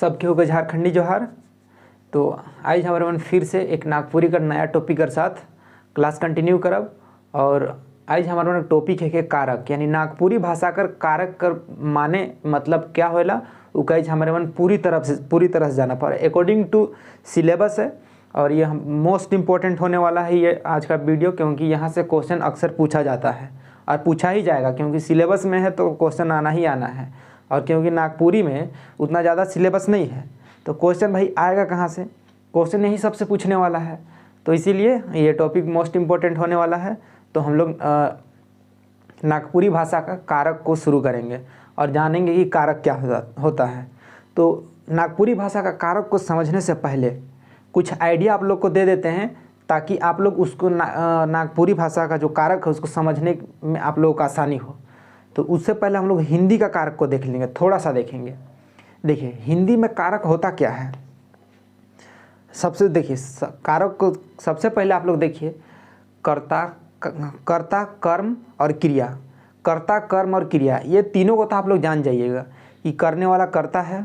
सबके होगा झारखंडी जोहार। तो आज हमारे मन फिर से एक नागपुरी का नया टॉपिक के साथ क्लास कंटिन्यू करब। और आज हमारे मन टॉपिक है कि कारक, यानी नागपुरी भाषा कर कारक कर माने मतलब क्या होला वो कहीं हमारे मन पूरी तरह से जाना पड़े अकॉर्डिंग टू सिलेबस है। और ये मोस्ट इम्पोर्टेंट होने वाला है ये आज का वीडियो, क्योंकि यहाँ से क्वेश्चन अक्सर पूछा जाता है और पूछा ही जाएगा, क्योंकि सिलेबस में है तो क्वेश्चन आना ही आना है। और क्योंकि नागपुरी में उतना ज़्यादा सिलेबस नहीं है तो क्वेश्चन भाई आएगा कहाँ से, क्वेश्चन यही सबसे पूछने वाला है। तो इसीलिए ये टॉपिक मोस्ट इम्पोर्टेंट होने वाला है। तो हम लोग नागपुरी भाषा का कारक को शुरू करेंगे और जानेंगे कि कारक क्या होता है। तो नागपुरी भाषा का कारक को समझने से पहले कुछ आइडिया आप लोग को दे देते हैं, ताकि आप लोग उसको नागपुरी भाषा का जो कारक है उसको समझने में आप लोगों को आसानी हो। तो उससे पहले हम लोग हिंदी का कारक को देख लेंगे, थोड़ा सा देखेंगे। देखिए हिंदी में कारक होता क्या है। सबसे देखिए कारक को सबसे पहले आप लोग देखिए कर्ता कर्म और क्रिया। कर्ता कर्म और क्रिया ये तीनों को तो आप लोग जान जाइएगा कि करने वाला कर्ता है,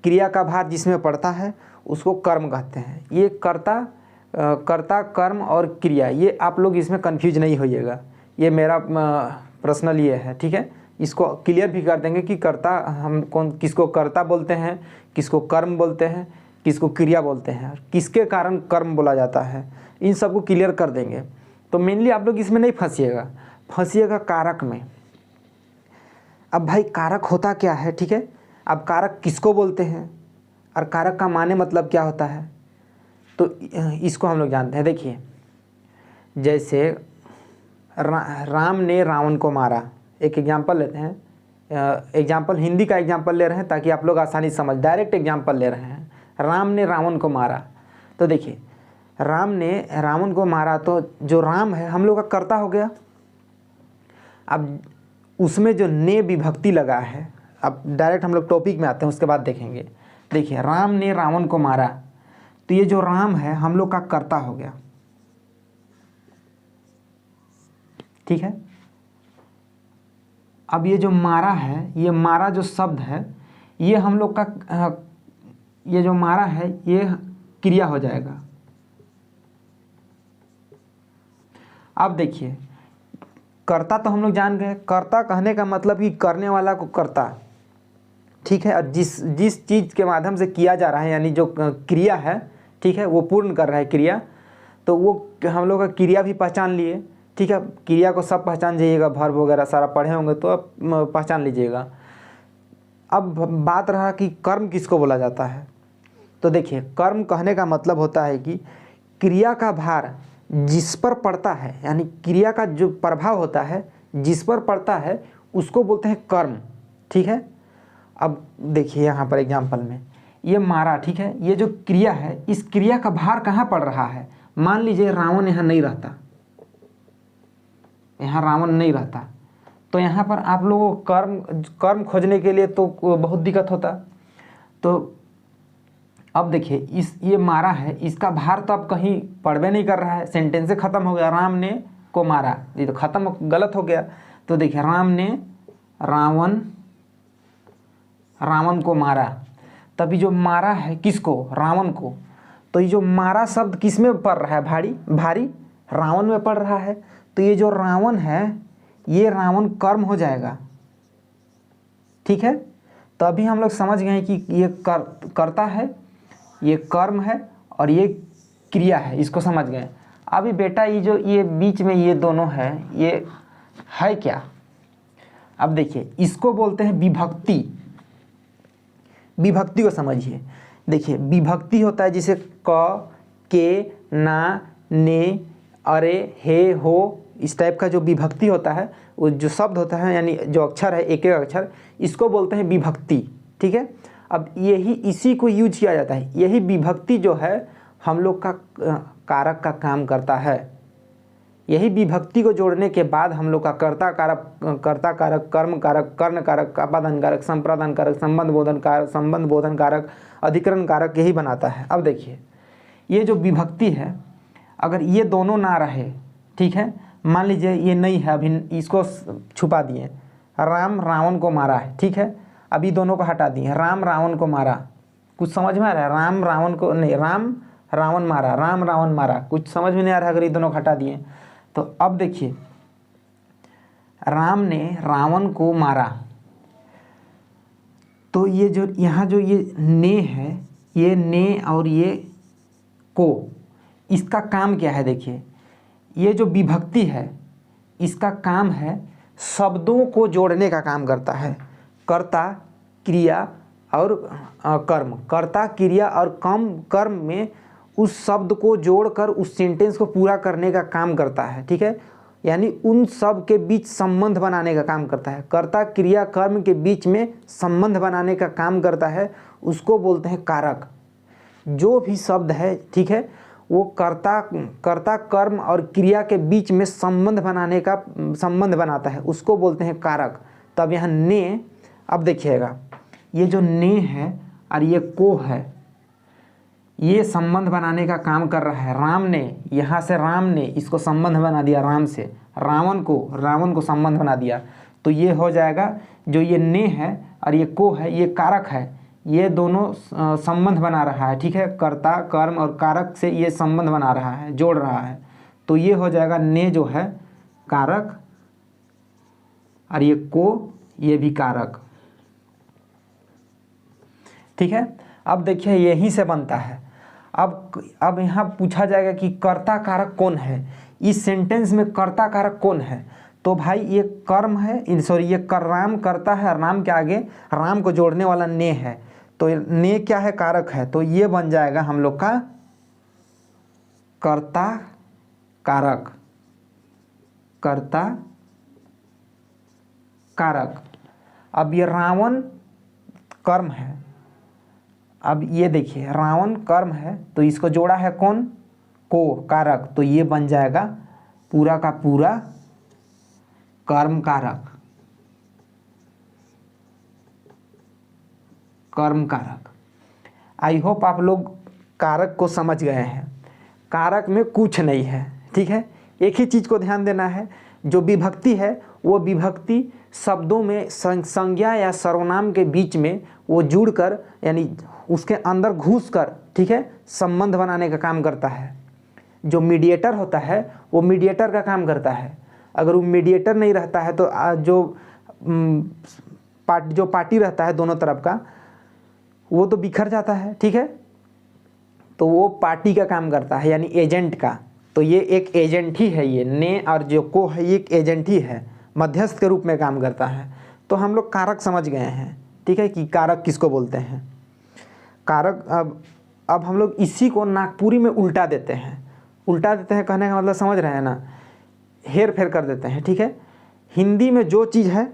क्रिया का भार जिसमें पड़ता है उसको कर्म कहते हैं। ये कर्ता कर्म और क्रिया ये आप लोग इसमें कंफ्यूज नहीं होइएगा, ये मेरा पर्सनल ये है, ठीक है। इसको क्लियर भी कर देंगे कि कर्ता हम किसको कर्ता बोलते हैं, किसको कर्म बोलते हैं, किसको क्रिया बोलते हैं, किसके कारण कर्म बोला जाता है, इन सबको क्लियर कर देंगे। तो मेनली आप लोग इसमें नहीं फंसिएगा कारक में। अब भाई कारक होता क्या है, ठीक है। अब कारक किसको बोलते हैं और कारक का माने मतलब क्या होता है, तो इसको हम लोग जानते हैं। देखिए जैसे राम ने रावण को मारा, एक एग्जांपल लेते हैं। एग्जांपल हिंदी का एग्जांपल ले रहे हैं ताकि आप लोग आसानी से समझ, डायरेक्ट एग्जांपल ले रहे हैं। राम ने रावण को मारा, तो देखिए राम ने रावण को मारा तो जो राम है हम लोग का कर्ता हो गया। अब उसमें जो ने विभक्ति लगा है, अब डायरेक्ट हम लोग टॉपिक में आते हैं उसके बाद देखेंगे। देखिए राम ने रावण को मारा, तो ये जो राम है हम लोग का कर्ता हो गया, ठीक है। अब ये जो मारा है, ये मारा जो शब्द है ये हम लोग का ये जो मारा है ये क्रिया हो जाएगा। अब देखिए कर्ता तो हम लोग जान गए, कर्ता कहने का मतलब कि करने वाला को कर्ता, ठीक है। और जिस चीज़ के माध्यम से किया जा रहा है, यानी जो क्रिया है, ठीक है, वो पूर्ण कर रहा है क्रिया, तो वो हम लोग का क्रिया भी पहचान लिए, ठीक है। क्रिया को सब पहचान जाइएगा, वर्ब वगैरह सारा पढ़े होंगे तो अब पहचान लीजिएगा। अब बात रहा कि कर्म किसको बोला जाता है, तो देखिए कर्म कहने का मतलब होता है कि क्रिया का भार जिस पर पड़ता है, यानी क्रिया का जो प्रभाव होता है जिस पर पड़ता है उसको बोलते हैं कर्म, ठीक है। अब देखिए यहाँ पर एग्जाम्पल में ये मारा, ठीक है, ये जो क्रिया है इस क्रिया का भार कहाँ पड़ रहा है। मान लीजिए रावण यहाँ नहीं रहता, यहाँ रावण नहीं रहता, तो यहाँ पर आप लोगों को कर्म खोजने के लिए तो बहुत दिक्कत होता। तो अब देखिए ये मारा है, इसका भार तो अब कहीं पड़बे नहीं कर रहा है, सेंटेंस से ख़त्म हो गया, राम ने को मारा, ये तो ख़त्म गलत हो गया। तो देखिए राम ने रावण को मारा, तभी जो मारा है किसको, रावण को, तो ये जो मारा शब्द किस में पड़ रहा है, भारी रावण में पड़ रहा है। तो ये जो रावण है ये रावण कर्म हो जाएगा, ठीक है। तो अभी हम लोग समझ गए कि ये कर्ता है, ये कर्म है और ये क्रिया है, इसको समझ गए। अभी बेटा ये बीच में ये दोनों है, ये है क्या। अब देखिए इसको बोलते हैं विभक्ति। विभक्ति को समझिए। देखिए विभक्ति होता है जिसे क, के, ना, ने, अरे, हे, हो, इस टाइप का जो विभक्ति होता है, वो जो शब्द होता है यानी जो अक्षर है एक एक अक्षर, इसको बोलते हैं विभक्ति, ठीक है। अब इसी को यूज किया जाता है, यही विभक्ति जो है हम लोग का कारक का काम करता है। यही विभक्ति को जोड़ने के बाद हम लोग का कर्ता कारक, कर्म कारक, कर्ण कारक, अपादान कारक, संप्रदान कारक, संबंध बोधन कारक, अधिकरण कारक यही बनाता है। अब देखिए ये जो विभक्ति है, अगर ये दोनों ना रहे, ठीक है, मान लीजिए ये नहीं है, अभी इसको छुपा दिए, राम रावण को मारा है, ठीक है, अभी दोनों को हटा दिए, राम रावण को मारा, कुछ समझ में आ रहा है? राम रावण को नहीं, राम रावण मारा, राम रावण मारा, कुछ समझ में नहीं आ रहा अगर ये दोनों हटा दिए। तो अब देखिए, राम ने रावण को मारा, तो ये जो यहाँ जो ये ने है, ये ने और ये को, इसका काम क्या है? देखिए, ये जो विभक्ति है इसका काम है शब्दों को जोड़ने का काम करता है। कर्ता, क्रिया और कर्म, कर्ता, क्रिया और कर्म में उस शब्द को जोड़कर उस सेंटेंस को पूरा करने का काम करता है, ठीक है। यानी उन सब के बीच संबंध बनाने का काम करता है। कर्ता, क्रिया, कर्म के बीच में संबंध बनाने का काम करता है, उसको बोलते हैं कारक। जो भी शब्द है, ठीक है, वो कर्ता कर्म और क्रिया के बीच में संबंध बनाता है, उसको बोलते हैं कारक। तब यहाँ ने, अब देखिएगा, ये जो ने है और ये को है, ये संबंध बनाने का काम कर रहा है। राम ने, यहाँ से राम ने इसको संबंध बना दिया राम से, रावण को संबंध बना दिया। तो ये हो जाएगा, जो ये ने है और ये को है, ये कारक है, ये दोनों संबंध बना रहा है, ठीक है। कर्ता, कर्म और कारक से ये संबंध बना रहा है, जोड़ रहा है। तो ये हो जाएगा ने जो है कारक, और ये को, ये भी कारक, ठीक है। अब देखिए यहीं से बनता है। अब यहाँ पूछा जाएगा कि कर्ता कारक कौन है, इस सेंटेंस में कर्ता कारक कौन है? तो भाई ये कर्म है, ये राम करता है, राम के आगे राम को जोड़ने वाला ने है, तो ने क्या है? कारक है। तो ये बन जाएगा हम लोग का कर्ता कारक, कर्ता कारक। अब ये रावण कर्म है, अब ये देखिए रावण कर्म है, तो इसको जोड़ा है कौन? को, कारक। तो ये बन जाएगा पूरा का पूरा कर्म कारक, कर्म कारक। आई होप आप लोग कारक को समझ गए हैं। कारक में कुछ नहीं है, ठीक है। एक ही चीज़ को ध्यान देना है, जो विभक्ति है वो विभक्ति शब्दों में संज्ञा या सर्वनाम के बीच में वो जुड़कर, यानी उसके अंदर घुसकर, ठीक है, संबंध बनाने का काम करता है। जो मीडिएटर होता है वो मीडिएटर का काम करता है। अगर वो मीडिएटर नहीं रहता है तो जो पार्टी रहता है दोनों तरफ का, वो तो बिखर जाता है, ठीक है। तो वो पार्टी का काम करता है, यानी एजेंट का। तो ये एक एजेंट ही है, ये ने और जो को है ये एक एजेंट ही है, मध्यस्थ के रूप में काम करता है। तो हम लोग कारक समझ गए हैं, ठीक है, कि कारक किसको बोलते हैं। कारक, अब हम लोग इसी को नागपुरी में उल्टा देते हैं। उल्टा देते हैं कहने का मतलब समझ रहे हैं ना, हेर फेर कर देते हैं, ठीक है। हिंदी में जो चीज़ है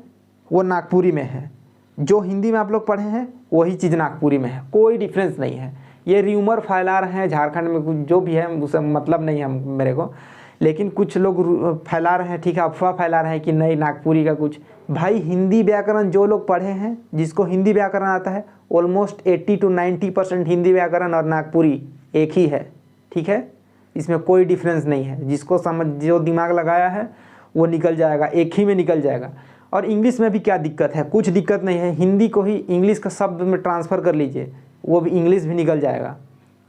वो नागपुरी में है, जो हिंदी में आप लोग पढ़े हैं वही चीज़ नागपुरी में है, कोई डिफरेंस नहीं है। ये र्यूमर फैला रहे हैं झारखंड में, कुछ जो भी है उसे मतलब नहीं है मेरे को, लेकिन कुछ लोग फैला रहे हैं, ठीक है, अफवाह फैला रहे हैं कि नहीं नागपुरी का कुछ। भाई हिंदी व्याकरण जो लोग पढ़े हैं, जिसको हिंदी व्याकरण आता है, ऑलमोस्ट 80 to 90% हिंदी व्याकरण और नागपुरी एक ही है, ठीक है। इसमें कोई डिफरेंस नहीं है। जिसको समझ, जो दिमाग लगाया है वो निकल जाएगा, एक ही में निकल जाएगा। और इंग्लिश में भी क्या दिक्कत है? कुछ दिक्कत नहीं है, हिंदी को ही इंग्लिश का शब्द में ट्रांसफ़र कर लीजिए, वो भी इंग्लिश भी निकल जाएगा,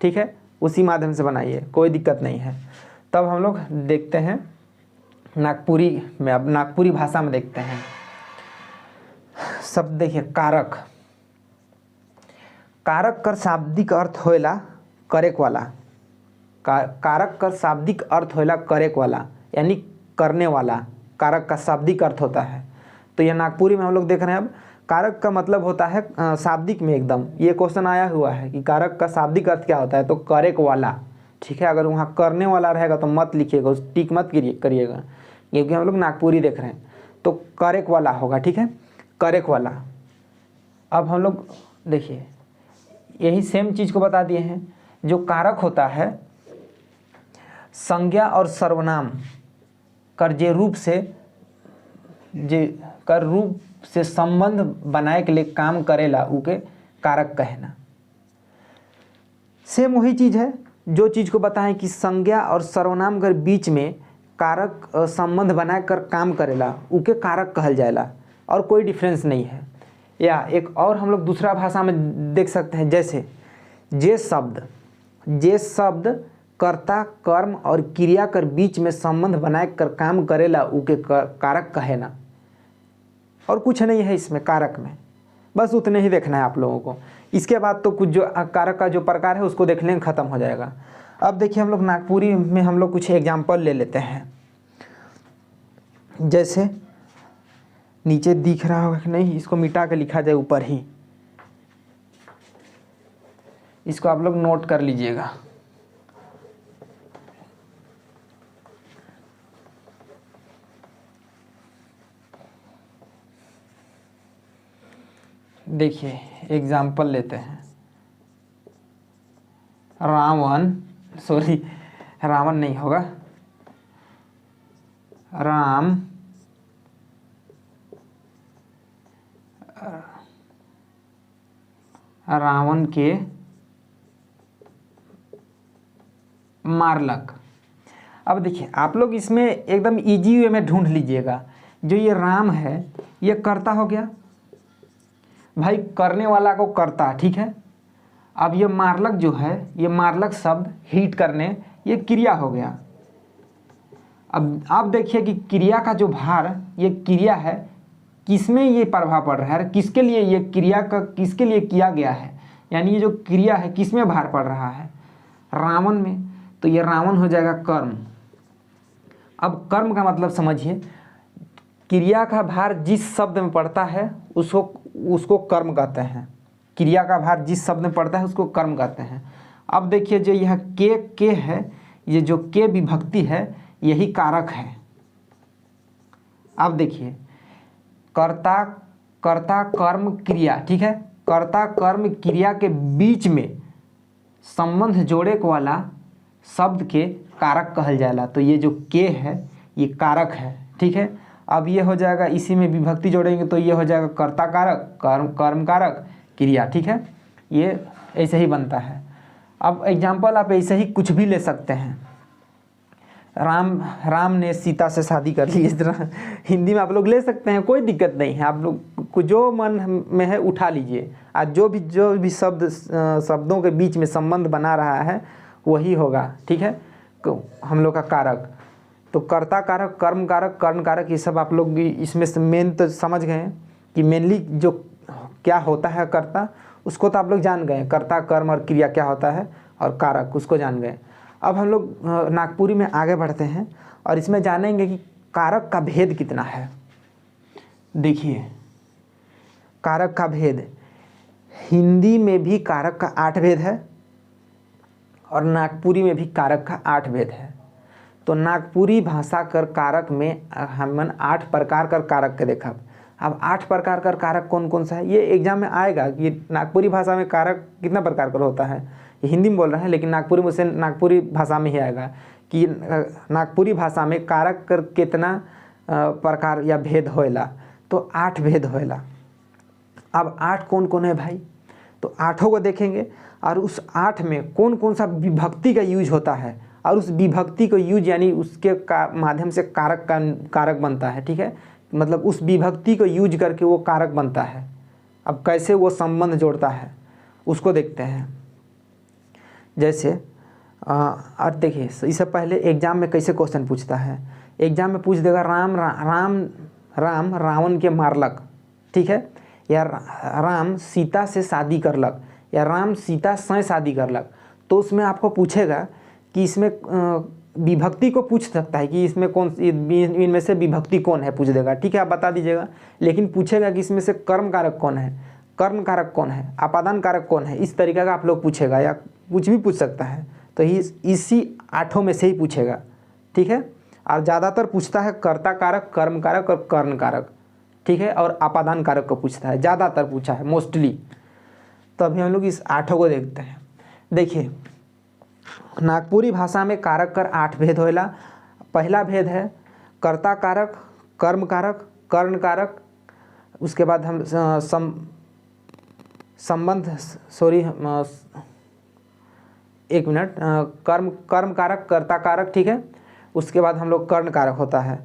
ठीक है। उसी माध्यम से बनाइए, कोई दिक्कत नहीं है। तब हम लोग देखते हैं नागपुरी में, अब नागपुरी भाषा में देखते हैं शब्द। देखिए कारक, कारक कर शाब्दिक अर्थ होएला करेक वाला। कारक का शाब्दिक अर्थ होएला करेक वाला, यानी करने वाला, कारक का शाब्दिक अर्थ होता है। तो यह नागपुरी में हम लोग देख रहे हैं। अब कारक का मतलब होता है शाब्दिक में, एकदम ये क्वेश्चन आया हुआ है कि कारक का शाब्दिक अर्थ क्या होता है, तो करेक वाला, ठीक है। अगर वहाँ करने वाला रहेगा तो मत लिखिएगा, टिक मत करिएगा, क्योंकि हम लोग नागपुरी देख रहे हैं। तो करेक वाला होगा, ठीक है, करेक वाला। अब हम लोग देखिए यही सेम चीज़ को बता दिए हैं। जो कारक होता है संज्ञा और सर्वनाम कर जे रूप से संबंध बनाए के लिए काम करेला, उके कारक कहना। सेम वही चीज़ है, जो चीज़ को बताएं कि संज्ञा और सर्वनाम के बीच में कारक संबंध बनाए कर काम करेला, उके कारक कहल जाएला, और कोई डिफरेंस नहीं है। या एक और हम लोग दूसरा भाषा में देख सकते हैं, जैसे जे शब्द कर्ता कर्म और क्रिया कर बीच में संबंध बनाए कर काम करेला उके कारक कहे ना। और कुछ नहीं है इसमें कारक में, बस उतने ही देखना है आप लोगों को। इसके बाद तो कुछ जो कारक का जो प्रकार है उसको देखने में ख़त्म हो जाएगा। अब देखिए हम लोग नागपुरी में हम लोग कुछ एग्जाम्पल ले लेते हैं। जैसे नीचे दिख रहा होगा कि नहीं, इसको मिटा के लिखा जाए ऊपर ही, इसको आप लोग नोट कर लीजिएगा। देखिए एग्जाम्पल लेते हैं। रावण नहीं होगा, रावण के मारलक। अब देखिए आप लोग इसमें एकदम इजी वे में ढूंढ लीजिएगा। जो ये राम है ये कर्ता हो गया भाई, करने वाला को कर्ता, ठीक है। अब ये मारलक जो है, ये मारलक शब्द हिट करने, ये क्रिया हो गया। अब आप देखिए कि क्रिया का जो भार, ये क्रिया है, किसमें ये प्रभाव पड़ रहा है, किसके लिए ये क्रिया का किसके लिए किया गया है, यानी ये जो क्रिया है किसमें भार पड़ रहा है, रावण में। तो ये रावण हो जाएगा कर्म। अब कर्म का मतलब समझिए, क्रिया का भार जिस शब्द में पड़ता है उसको कर्म कहते हैं। क्रिया का भार जिस शब्द में पड़ता है उसको कर्म कहते हैं। अब देखिए जो यह के है, ये जो के विभक्ति है यही कारक है। अब देखिए कर्ता कर्म क्रिया, ठीक है, कर्ता कर्म क्रिया के बीच में संबंध जोड़े वाला शब्द के कारक कहल जाएगा। तो ये जो के है ये कारक है, ठीक है। अब ये हो जाएगा, इसी में विभक्ति जोड़ेंगे तो ये हो जाएगा कर्ता कारक कर्म कारक क्रिया, ठीक है। ये ऐसे ही बनता है। अब एग्जाम्पल आप ऐसे ही कुछ भी ले सकते हैं। राम ने सीता से शादी कर ली, इस तरह हिंदी में आप लोग ले सकते हैं, कोई दिक्कत नहीं है। आप लोग को जो मन में है उठा लीजिए। आज जो भी शब्दों के बीच में संबंध बना रहा है वही होगा, ठीक है, हम लोग का कारक। तो कर्ता कारक कर्म कारक कर्ण कारक ये सब आप लोग इसमें से मेन तो समझ गए हैं कि मेनली जो क्या होता है कर्ता, उसको तो आप लोग जान गए। कर्ता कर्म और क्रिया क्या होता है और कारक उसको जान गए। अब हम लोग नागपुरी में आगे बढ़ते हैं और इसमें जानेंगे कि कारक का भेद कितना है। देखिए कारक का भेद, हिंदी में भी कारक का 8 भेद है और नागपुरी में भी कारक का 8 भेद है। तो नागपुरी भाषा कर कारक में हमन 8 प्रकार कर कारक के देखा। अब 8 प्रकार का कारक कौन कौन सा है ये एग्जाम में आएगा कि नागपुरी भाषा में कारक कितना प्रकार का होता है। ये हिंदी में बोल रहे हैं लेकिन नागपुरी भाषा में ही आएगा कि नागपुरी भाषा में कारक कर कितना प्रकार या भेद होएला। तो 8 भेद होएला। अब 8 कौन कौन है भाई, तो 8 को देखेंगे और उस 8 में कौन कौन सा विभक्ति का यूज होता है और उस विभक्ति को यूज यानी उसके माध्यम से कारक बनता है, ठीक है। मतलब उस विभक्ति को यूज करके वो कारक बनता है। अब कैसे वो संबंध जोड़ता है उसको देखते हैं। जैसे और देखिए इससे पहले एग्जाम में कैसे क्वेश्चन पूछता है। एग्जाम में पूछ देगा राम रावण के मारलक, ठीक है, या राम सीता से शादी करलक, या राम सीता से शादी करलक। तो उसमें आपको पूछेगा कि इसमें विभक्ति को पूछ सकता है कि इसमें इनमें से विभक्ति कौन है, पूछ देगा, ठीक है, आप बता दीजिएगा। लेकिन पूछेगा कि इसमें से कर्म कारक कौन है, कर्म कारक कौन है, अपादान कारक कौन है, इस तरीके का आप लोग पूछेगा या कुछ भी पूछ सकता है। तो इसी 8 में से ही पूछेगा, ठीक है। और ज़्यादातर पूछता है कर्ता कारक कर्म कारक और कर्ण कारक, ठीक है, और अपादान कारक को पूछता है, ज़्यादातर पूछा है मोस्टली। तो अभी हम लोग इस 8 को देखते हैं। देखिए नागपुरी भाषा में कारक कर 8 भेद होएला। पहला भेद है कर्ता कारक कर्म कारक कर्ण कारक। उसके बाद हम एक मिनट, कर्म कारक कर्ता कारक, ठीक है। उसके बाद हम लोग कर्ण कारक होता है।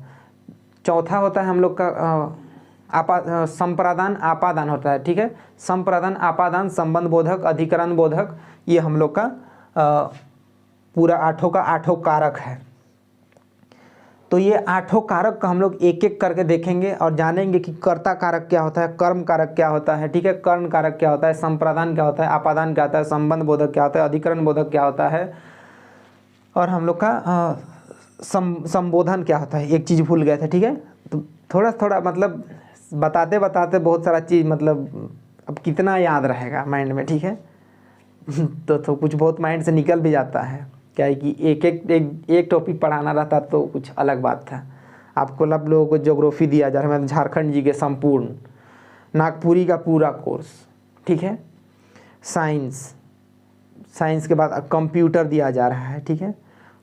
चौथा होता है हम लोग का संप्रदान आपादान होता है, ठीक है। संप्रदान आपादान संबंध बोधक अधिकरण बोधक, ये हम लोग का पूरा आठों का आठों कारक है। तो ये आठों कारक का हम लोग एक एक करके देखेंगे और जानेंगे कि कर्ता कारक क्या होता है, कर्म कारक क्या होता है, ठीक है, कर्ण कारक क्या होता है, संप्रदान क्या होता है, आपादान क्या होता है, संबंध बोधक क्या होता है, अधिकरण बोधक क्या होता है, और हम लोग का संबोधन क्या होता है। एक चीज़ भूल गए थे, ठीक है। तो थोड़ा थोड़ा मतलब बताते बताते बहुत सारा चीज़, मतलब अब कितना याद रहेगा माइंड में, ठीक है। तो कुछ बहुत माइंड से निकल भी जाता है, क्या है कि एक टॉपिक पढ़ाना रहता तो कुछ अलग बात था। आपको सब लोगों को ज्योग्राफी दिया जा रहा है, मतलब झारखंड जी के संपूर्ण, नागपुरी का पूरा कोर्स, ठीक है। साइंस के बाद कंप्यूटर दिया जा रहा है, ठीक है।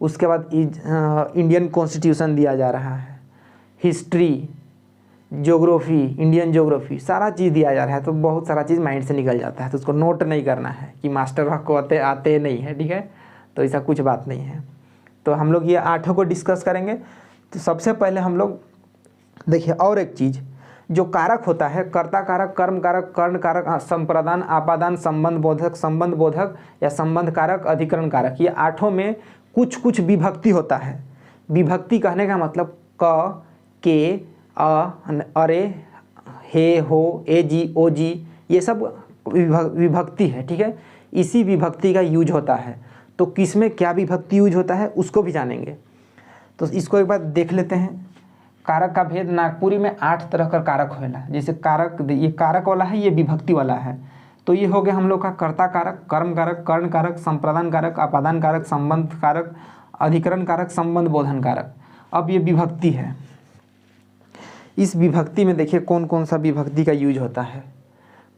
उसके बाद इंडियन कॉन्स्टिट्यूशन दिया जा रहा है, हिस्ट्री, ज्योग्राफी, इंडियन ज्योग्राफी, सारा चीज़ दिया जा रहा है। तो बहुत सारा चीज़ माइंड से निकल जाता है, तो उसको नोट नहीं करना है कि मास्टर को आते नहीं है, ठीक है। तो ऐसा कुछ बात नहीं है। तो हम लोग ये आठों को डिस्कस करेंगे। तो सबसे पहले हम लोग देखिए, और एक चीज़ जो कारक होता है, कर्ता कारक, कर्म कारक, कर्ण कारक, संप्रदान आपादान, संबंध बोधक या संबंध कारक, अधिकरण कारक, ये आठों में कुछ कुछ विभक्ति होता है। विभक्ति कहने का मतलब क, के, अरे, हे, हो, ए जी, ओ जी, ये सब विभक्ति है, ठीक है। इसी विभक्ति का यूज होता है। तो किस में क्या विभक्ति यूज होता है उसको भी जानेंगे। तो इसको एक बार देख लेते हैं। कारक का भेद, नागपुरी में 8 तरह का कारक होला। जैसे कारक, ये कारक वाला है, ये विभक्ति वाला है। तो ये हो गया हम लोग का कर्ता कारक, कर्म कारक, कर्ण कारक, संप्रदान कारक, आपादान कारक, संबंध कारक, अधिकरण कारक, संबंध बोधन कारक। अब ये विभक्ति है। इस विभक्ति में देखिए कौन कौन सा विभक्ति का यूज होता है।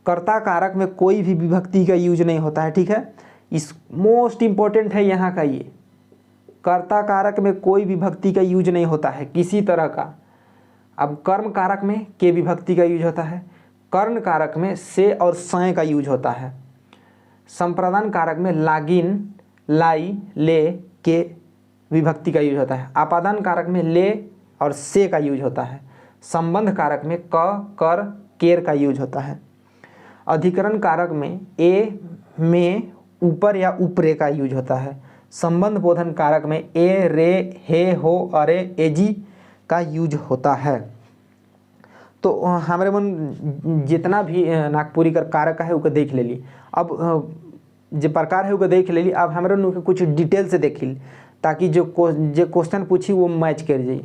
कर्ता कारक में कोई भी विभक्ति का यूज नहीं होता है, ठीक है। इस मोस्ट इम्पोर्टेंट है यहाँ का, ये कर्ता कारक में कोई विभक्ति का यूज नहीं होता है किसी तरह का। अब कर्म कारक में के विभक्ति का यूज होता है, कर्ण कारक में से और सय का यूज होता है, संप्रदान कारक में लागिन, लाई, ले, के विभक्ति का यूज होता है, आपादान कारक में ले और से का यूज होता है, संबंध कारक में क, कर, केर का यूज होता है, अधिकरण कारक में ए, में, ऊपर या ऊपरे का यूज होता है, संबंध बोधन कारक में ए, रे, हे, हो, अरे, एजी का यूज होता है। तो हमारे मन जितना भी नागपुरी का कारक है उसको देख ले ली। अब जो प्रकार है उसको देख ले ली। अब हमारे मन कुछ डिटेल से देख ली ताकि जो क्वेश्चन पूछी वो मैच कर जाए।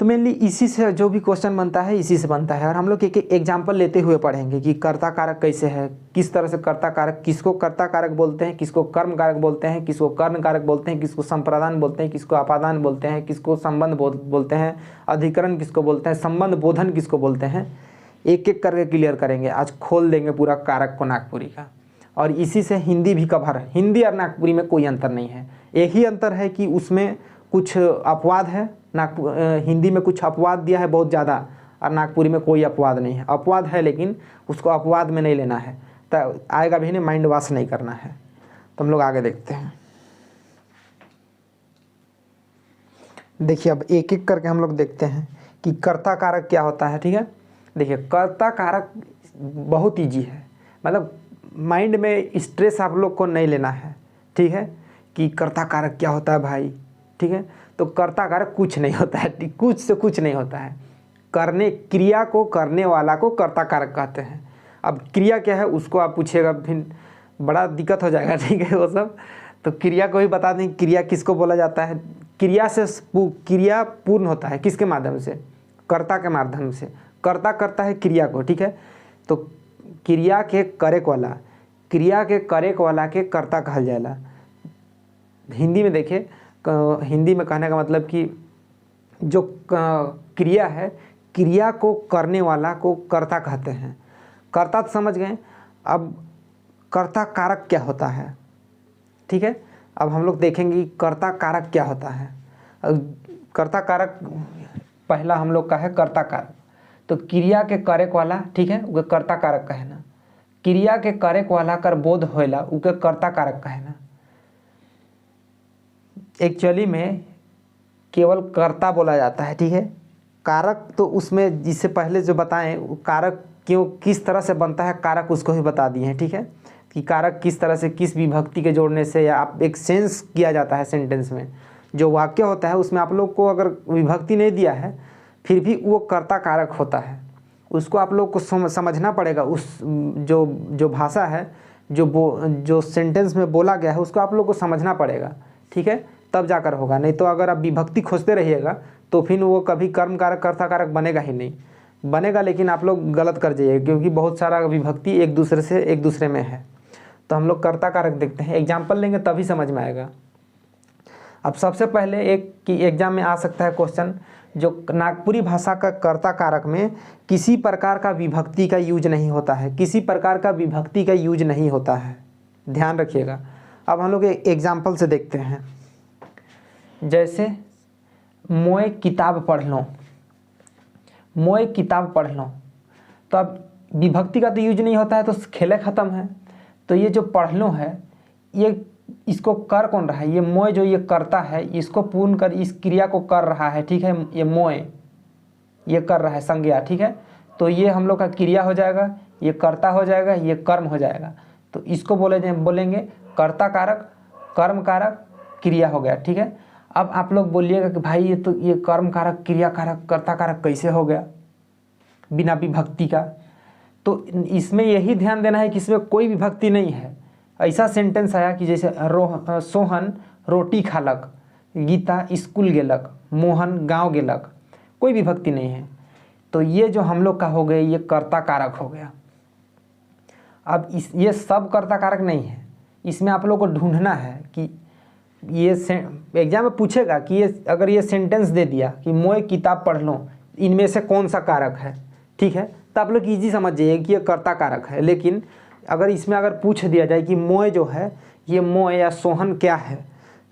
तो मेनली इसी से जो भी क्वेश्चन बनता है इसी से बनता है। और हम लोग एक एग्जाम्पल लेते हुए पढ़ेंगे कि कर्ता कारक कैसे है, किस तरह से कर्ता कारक, किसको कर्ता कारक बोलते हैं, किसको कर्म कारक बोलते हैं, किसको कर्ण कारक बोलते हैं, किसको संप्रदान बोलते हैं, किसको आपादान बोलते हैं, किसको संबंध बोलते हैं, अधिकरण किसको बोलते हैं, संबंध बोधन किसको बोलते हैं, एक एक करके क्लियर करेंगे। आज खोल देंगे पूरा कारक को नागपुरी का। और इसी से हिंदी भी कवर है। हिंदी और नागपुरी में कोई अंतर नहीं है, एक ही अंतर है कि उसमें कुछ अपवाद है। हिंदी में कुछ अपवाद दिया है बहुत ज़्यादा, और नागपुरी में कोई अपवाद नहीं है। अपवाद है लेकिन उसको अपवाद में नहीं लेना है, तो आएगा भी नहीं, माइंड वॉश नहीं करना है। तो हम लोग आगे देखते हैं। देखिए अब एक एक करके हम लोग देखते हैं कि कर्ता कारक क्या होता है, ठीक है। देखिए कर्ता कारक बहुत ईजी है, मतलब माइंड में स्ट्रेस आप लोग को नहीं लेना है, ठीक है, कि कर्ता कारक क्या होता है भाई, ठीक है। तो कर्ता कारक कुछ नहीं होता है, कुछ से कुछ नहीं होता है। करने, क्रिया को करने वाला को कर्ता कारक कहते हैं। अब क्रिया क्या है उसको आप पूछिएगा फिर बड़ा दिक्कत हो जाएगा, ठीक है वो सब। तो क्रिया को ही बता दें, क्रिया किसको बोला जाता है। क्रिया से क्रिया पूर्ण होता है किसके माध्यम से, कर्ता के माध्यम से। कर्ता करता है क्रिया को, ठीक है। तो क्रिया के करेक वाला, क्रिया के करेक वाला के कर्ता कहल जाएगा। हिंदी में देखिए, हिंदी में कहने का मतलब कि जो क्रिया है, क्रिया को करने वाला को कर्ता कहते हैं। कर्ता तो समझ गए। अब कर्ता कारक क्या होता है, ठीक है। अब हम लोग देखेंगे कर्ता कारक क्या होता है। कर्ता कारक पहला हम लोग का है कर्ता कारक। तो क्रिया के करेक वाला, ठीक है, उके कर्ता कारक कहना। क्रिया के करेक वाला कर बोध होएला उके कर्ता कारक कहना। एक्चुअली में केवल कर्ता बोला जाता है, ठीक है। कारक तो उसमें जिससे पहले जो बताएं कारक क्यों किस तरह से बनता है कारक उसको ही बता दिए हैं, ठीक है, कि कारक किस तरह से किस विभक्ति के जोड़ने से या आप एक सेंस किया जाता है सेंटेंस में। जो वाक्य होता है उसमें आप लोग को अगर विभक्ति नहीं दिया है फिर भी वो कर्ता कारक होता है, उसको आप लोग को समझना पड़ेगा। उस जो भाषा है जो सेंटेंस में बोला गया है उसको आप लोग को समझना पड़ेगा, ठीक है, तब जाकर होगा। नहीं तो अगर आप विभक्ति खोजते रहिएगा तो फिर वो कभी कर्म कारक कर्ता कारक बनेगा ही नहीं, बनेगा लेकिन आप लोग गलत कर जाइए, क्योंकि बहुत सारा विभक्ति एक दूसरे में है। तो हम लोग कर्ता कारक देखते हैं, एग्जाम्पल लेंगे तभी समझ में आएगा। अब सबसे पहले एक कि एग्जाम में आ सकता है क्वेश्चन, जो नागपुरी भाषा का कर्ता कारक में किसी प्रकार का विभक्ति का यूज नहीं होता है, किसी प्रकार का विभक्ति का यूज नहीं होता है, ध्यान रखिएगा। अब हम लोग एग्जाम्पल से देखते हैं, जैसे मोए किताब पढ़ लो, मोए किताब पढ़ लो, तो अब विभक्ति का तो यूज नहीं होता है तो खेले ख़त्म है। तो ये जो पढ़ लो है ये इसको कर कौन रहा है, ये मोए जो ये करता है इसको पूर्ण कर इस क्रिया को कर रहा है, ठीक है, ये मोए ये कर रहा है संज्ञा, ठीक है, तो ये हम लोग का क्रिया हो जाएगा, ये कर्ता हो जाएगा, ये कर्म हो जाएगा। तो इसको बोलेंगे कर्ता कारक कर्म कारक क्रिया हो गया, ठीक है। अब आप लोग बोलिएगा कि भाई ये कर्म कारक क्रिया कारक कर्ता कारक कैसे हो गया बिना विभक्ति का। तो इसमें यही ध्यान देना है कि इसमें कोई विभक्ति नहीं है। ऐसा सेंटेंस आया कि जैसे सोहन रोटी खालक, गीता स्कूल गेलक, मोहन गांव गेलक, कोई विभक्ति नहीं है। तो ये जो हम लोग का हो गया ये कर्ता कारक हो गया। अब ये सब कर्ता कारक नहीं है, इसमें आप लोग को ढूंढना है कि ये एग्जाम में पूछेगा कि ये अगर ये सेंटेंस दे दिया कि मोए किताब पढ़ लो, इनमें से कौन सा कारक है, ठीक है, तो आप लोग ईजी समझ जाइए कि ये कर्ता कारक है। लेकिन अगर इसमें अगर पूछ दिया जाए कि मोए जो है ये मोए या सोहन क्या है,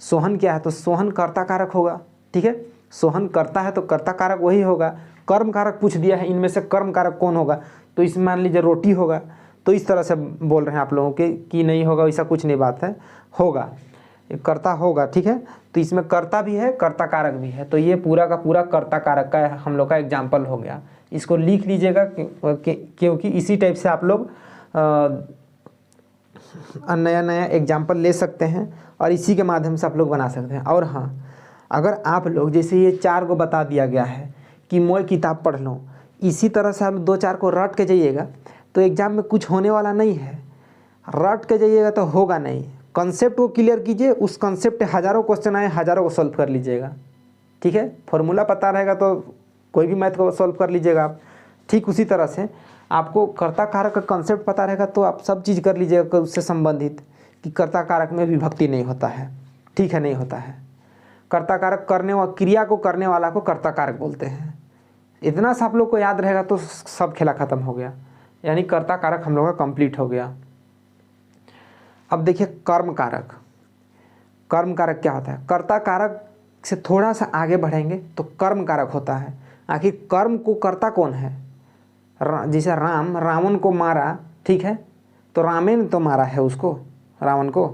सोहन क्या है, तो सोहन कर्ता कारक होगा, ठीक है, सोहन करता है तो कर्ता कारक वही होगा। कर्म कारक पूछ दिया है इनमें से कर्म कारक कौन होगा, तो इसमें मान लीजिए रोटी होगा। तो इस तरह से बोल रहे हैं आप लोगों के कि नहीं होगा, ऐसा कुछ नहीं बात है, होगा, कर्ता होगा, ठीक है। तो इसमें कर्ता भी है कर्ता कारक भी है, तो ये पूरा का पूरा कर्ता कारक का हम लोग का एग्जाम्पल हो गया। इसको लिख लीजिएगा क्योंकि इसी टाइप से आप लोग नया नया एग्जाम्पल ले सकते हैं और इसी के माध्यम से आप लोग बना सकते हैं। और हाँ, अगर आप लोग जैसे ये 4 को बता दिया गया है कि मोए किताब पढ़ लो, इसी तरह से आप 2-4 को रट के जाइएगा तो एग्ज़ाम में कुछ होने वाला नहीं है। रट के जाइएगा तो होगा नहीं, कॉन्सेप्ट को क्लियर कीजिए, उस कॉन्सेप्ट हज़ारों क्वेश्चन आए हज़ारों को सॉल्व कर लीजिएगा, ठीक है। फॉर्मूला पता रहेगा तो कोई भी मैथ को सॉल्व कर लीजिएगा आप। ठीक उसी तरह से आपको कर्ता कारक का कॉन्सेप्ट पता रहेगा तो आप सब चीज़ कर लीजिएगा उससे संबंधित, कि कर्ता कारक में विभक्ति नहीं होता है, ठीक है, नहीं होता है। कर्ता कारक क्रिया को करने वाला को कर्ता कारक बोलते हैं। इतना सा आप लोग को याद रहेगा तो सब खेला ख़त्म हो गया, यानी कर्ता कारक हम लोग का कंप्लीट हो गया। अब देखिए कर्म कारक, कर्म कारक क्या होता है। कर्ता कारक से थोड़ा सा आगे बढ़ेंगे तो कर्म कारक होता है। आखिर कर्म को करता कौन है, जैसे रावण को मारा, ठीक है, तो रामे ने तो मारा है उसको, रावण को।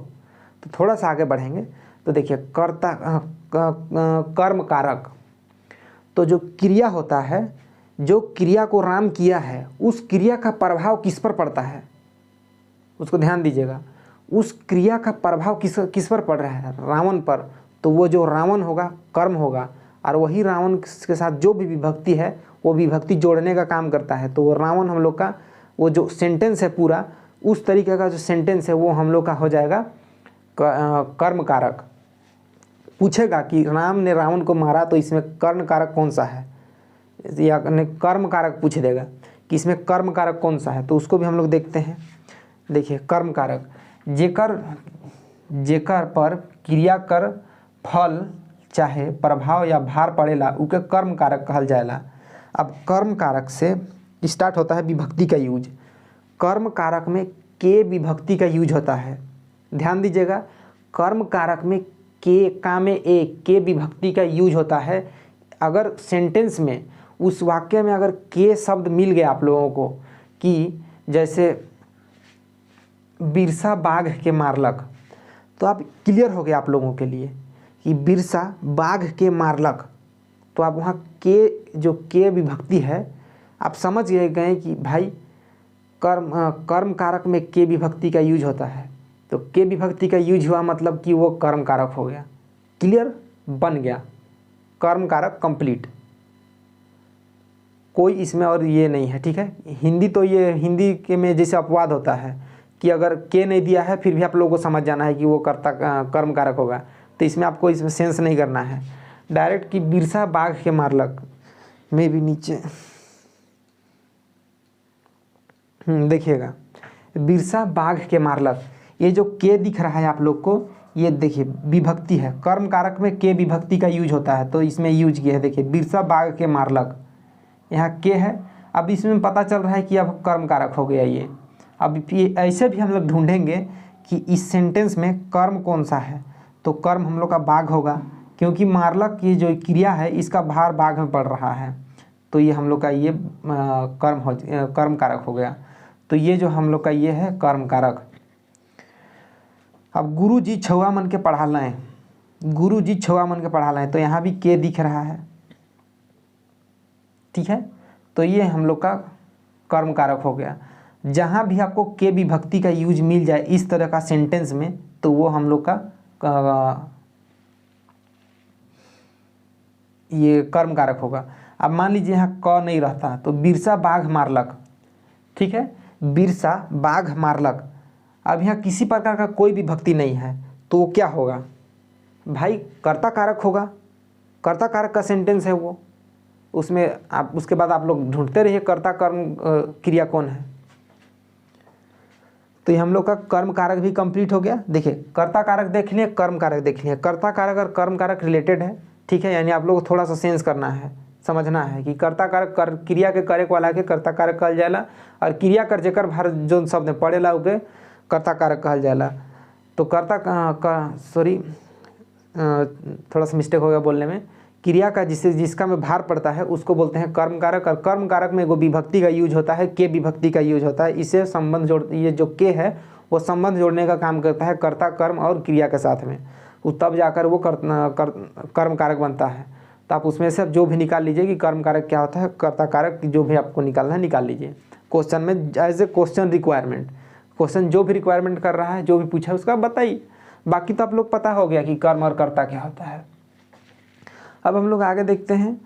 तो थोड़ा सा आगे बढ़ेंगे तो देखिए कर्म कारक, तो जो क्रिया होता है, जो क्रिया को राम किया है उस क्रिया का प्रभाव किस पर पड़ता है, उसको ध्यान दीजिएगा। उस क्रिया का प्रभाव किस पर पड़ रहा है, रावण पर। तो वो जो रावण होगा कर्म होगा, और वही रावण के साथ जो भी विभक्ति है वो विभक्ति जोड़ने का काम करता है। तो वो रावण हम लोग का वो जो सेंटेंस है पूरा, उस तरीके का जो सेंटेंस है वो हम लोग का हो जाएगा कर्म कारक। पूछेगा कि राम ने रावण को मारा तो इसमें कर्ण कारक कौन सा है, या कर्म कारक पूछ देगा कि इसमें कर्म कारक कौन सा है, तो उसको भी हम लोग देखते हैं। देखिए कर्म कारक, जेकर पर क्रिया कर फल चाहे प्रभाव या भार पड़ेला उके कर्म कारक कहल जाएला। अब कर्म कारक से स्टार्ट होता है विभक्ति का यूज। कर्म कारक में के विभक्ति का यूज होता है, ध्यान दीजिएगा। कर्म कारक में का में एक के विभक्ति का यूज होता है। अगर सेंटेंस में उस वाक्य में अगर के शब्द मिल गया आप लोगों को, कि जैसे बिरसा बाघ के मारलक, तो आप क्लियर हो गया आप लोगों के लिए कि बिरसा बाघ के मारलक, तो आप वहाँ के जो के विभक्ति है आप समझ गए कि भाई कर्म कारक में के विभक्ति का यूज होता है। तो के विभक्ति का यूज हुआ मतलब कि वो कर्म कारक हो गया। क्लियर, बन गया कर्म कारक कंप्लीट। कोई इसमें और ये नहीं है, ठीक है। हिंदी तो ये हिंदी के में जैसे अपवाद होता है कि अगर के नहीं दिया है फिर भी आप लोगों को समझ जाना है कि वो कर्म कारक होगा, तो इसमें आपको इसमें सेंस नहीं करना है डायरेक्ट कि बिरसा बाघ के मारलक में भी नीचे देखिएगा, बिरसा बाघ के मारलक, ये जो के दिख रहा है आप लोग को, ये देखिए विभक्ति है। कर्म कारक में के विभक्ति का यूज होता है, तो इसमें यूज किया है। देखिए बिरसा बाघ के मारलक, यहाँ के है। अब इसमें पता चल रहा है कि अब कर्म कारक हो गया ये। अब ऐसे भी हम लोग ढूंढेंगे कि इस सेंटेंस में कर्म कौन सा है, तो कर्म हम लोग का बाघ होगा, क्योंकि मारलक ये जो क्रिया है इसका भार बाघ में पड़ रहा है, तो ये हम लोग का ये कर्म कारक हो गया। तो ये जो हम लोग का ये है कर्म कारक। अब गुरु जी छुआ मन के पढ़ा लें, गुरु जी छुआ मन के पढ़ा लें, तो यहाँ भी के दिख रहा है, ठीक है। तो ये हम लोग का कर्म कारक हो गया। जहाँ भी आपको के विभक्ति का यूज मिल जाए इस तरह का सेंटेंस में, तो वो हम लोग का ये कर्म कारक होगा। अब मान लीजिए यहाँ क नहीं रहता, तो बिरसा बाघ मारलक, ठीक है, बिरसा बाघ मारलक। अब यहाँ किसी प्रकार का कोई विभक्ति नहीं है, तो वो क्या होगा भाई, कर्ता कारक होगा। कर्ता कारक का सेंटेंस है वो, उसमें आप उसके बाद आप लोग ढूंढते रहिए कर्ता कर्म क्रिया कौन है। तो ये हम लोग का कर्म कारक भी कंप्लीट हो गया। देखिए कर्ता कारक देख लिए, कर्म कारक देख लिए, कर्ता कारक और कर्म कारक रिलेटेड है, ठीक है। यानी आप लोग को थोड़ा सा सेंस करना है, समझना है कि कर्ता कारक क्रिया के करे वाला के कर्ता कारक कहल जाएला, और क्रिया कर जेकर भार जो शब्द पढ़ेला उके कर्ता कारक कहल जाएला। तो कर्ता का सॉरी थोड़ा सा मिस्टेक हो गया बोलने में, क्रिया का जिसका में भार पड़ता है उसको बोलते हैं कर्म कारक। और कर्म कारक में एगो विभक्ति का यूज होता है, के विभक्ति का यूज होता है। इसे संबंध जोड़, ये जो के है वो संबंध जोड़ने का काम करता है कर्ता कर्म और क्रिया के साथ में, वो तब जाकर वो कर्म कारक बनता है। तो आप उसमें से जो भी निकाल लीजिए कि कर्म कारक क्या होता है, कर्ता कारक जो भी आपको निकालना है निकाल लीजिए। क्वेश्चन में as a question requirement, question जो भी रिक्वायरमेंट कर रहा है, जो भी पूछा है उसका बताइए। बाकी तो आप लोग पता हो गया कि कर्म और कर्ता क्या होता है। अब हम लोग आगे देखते हैं।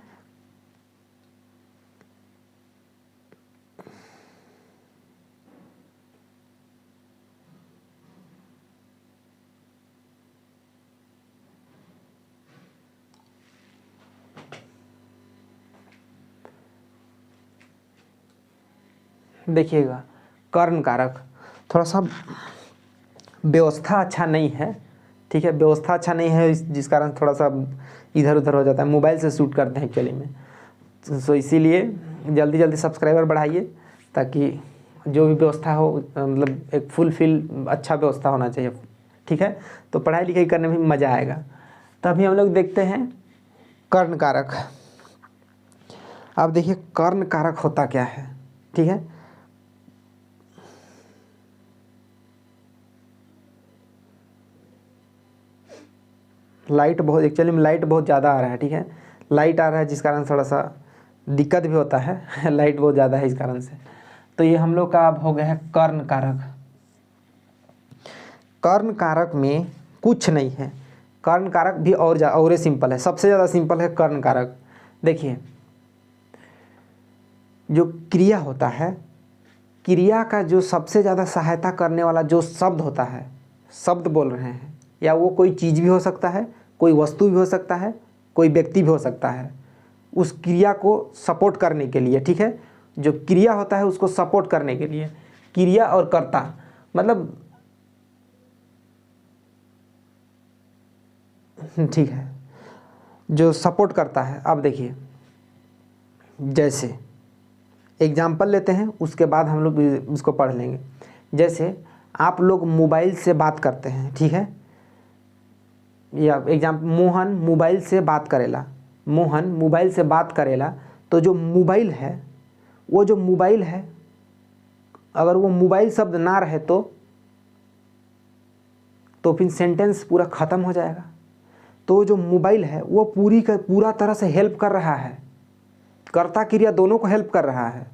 देखिएगा कर्म कारक थोड़ा सा व्यवस्था अच्छा नहीं है, ठीक है, व्यवस्था अच्छा नहीं है, जिस कारण थोड़ा सा इधर उधर हो जाता है। मोबाइल से शूट करते हैं एक्चुअली में, तो इसीलिए जल्दी जल्दी सब्सक्राइबर बढ़ाइए, ताकि जो भी व्यवस्था हो मतलब एक फुलफिल अच्छा व्यवस्था होना चाहिए, ठीक है। तो पढ़ाई लिखाई करने में मज़ा आएगा। तभी हम लोग देखते हैं कर्ण कारक। अब देखिए कर्ण कारक होता क्या है, ठीक है। लाइट बहुत एक्चुअली में लाइट बहुत ज़्यादा आ रहा है, ठीक है, लाइट आ रहा है जिस कारण थोड़ा सा दिक्कत भी होता है लाइट बहुत ज़्यादा है इस कारण से। तो ये हम लोग का अब हो गया है कर्ण कारक। कर्ण कारक में कुछ नहीं है, कर्ण कारक भी और सिंपल है, सबसे ज़्यादा सिंपल है कर्ण कारक। देखिए जो क्रिया होता है, क्रिया का जो सबसे ज़्यादा सहायता करने वाला जो शब्द होता है, शब्द बोल रहे हैं, या वो कोई चीज़ भी हो सकता है, कोई वस्तु भी हो सकता है, कोई व्यक्ति भी हो सकता है, उस क्रिया को सपोर्ट करने के लिए, ठीक है। जो क्रिया होता है उसको सपोर्ट करने के लिए, क्रिया और कर्ता मतलब ठीक है, जो सपोर्ट करता है। अब देखिए जैसे एग्जाम्पल लेते हैं, उसके बाद हम लोग उसको पढ़ लेंगे। जैसे आप लोग मोबाइल से बात करते हैं, ठीक है, या एग्जाम्पल मोहन मोबाइल से बात करेला, मोहन मोबाइल से बात करेला। तो जो मोबाइल है, वो जो मोबाइल है, अगर वो मोबाइल शब्द ना रहे तो फिर सेंटेंस पूरा ख़त्म हो जाएगा। तो जो मोबाइल है वो पूरा तरह से हेल्प कर रहा है, कर्ता क्रिया दोनों को हेल्प कर रहा है।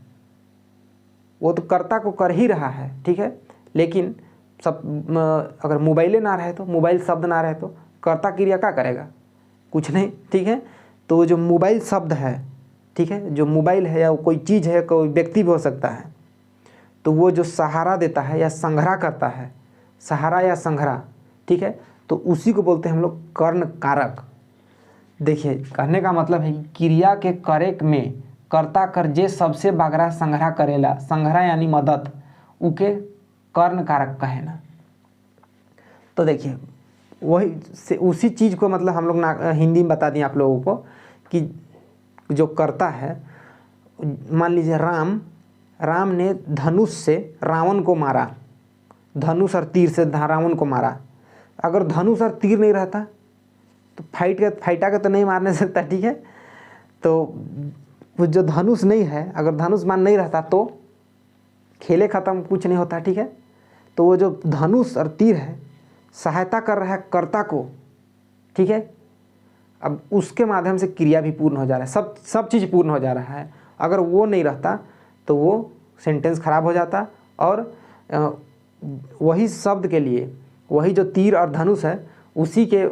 वो तो कर्ता को कर ही रहा है, ठीक है। लेकिन अगर मोबाइले ना रहे तो, मोबाइल शब्द ना रहे तो कर्ता क्रिया क्या करेगा? कुछ नहीं, ठीक है। तो जो मोबाइल शब्द है, ठीक है, जो मोबाइल है या कोई चीज़ है, कोई व्यक्ति भी हो सकता है, तो वो जो सहारा देता है या संग्रह करता है, सहारा या संग्रह, ठीक है, तो उसी को बोलते हैं हम लोग कर्ण कारक। देखिए, कहने का मतलब है कि क्रिया के करे में कर्ता कर जे सबसे बागरा संग्रह करेला, संग्रह यानी मदद, उके कर्ण कारक कहे ना। तो देखिए वही से उसी चीज़ को मतलब हम लोग ना हिंदी में बता दिए आप लोगों को कि जो कर्ता है, मान लीजिए राम ने धनुष से रावण को मारा, धनुष और तीर से रावण को मारा। अगर धनुष और तीर नहीं रहता तो फाइटा के तो नहीं मारने सकता, ठीक है। तो वो जो धनुष नहीं है, अगर धनुष मान नहीं रहता तो खेले ख़त्म, कुछ नहीं होता, ठीक है। तो वो जो धनुष और तीर है सहायता कर रहा है कर्ता को, ठीक है। अब उसके माध्यम से क्रिया भी पूर्ण हो जा रहा है, सब चीज़ पूर्ण हो जा रहा है। अगर वो नहीं रहता तो वो सेंटेंस खराब हो जाता, और वही शब्द के लिए वही जो तीर और धनुष है उसी के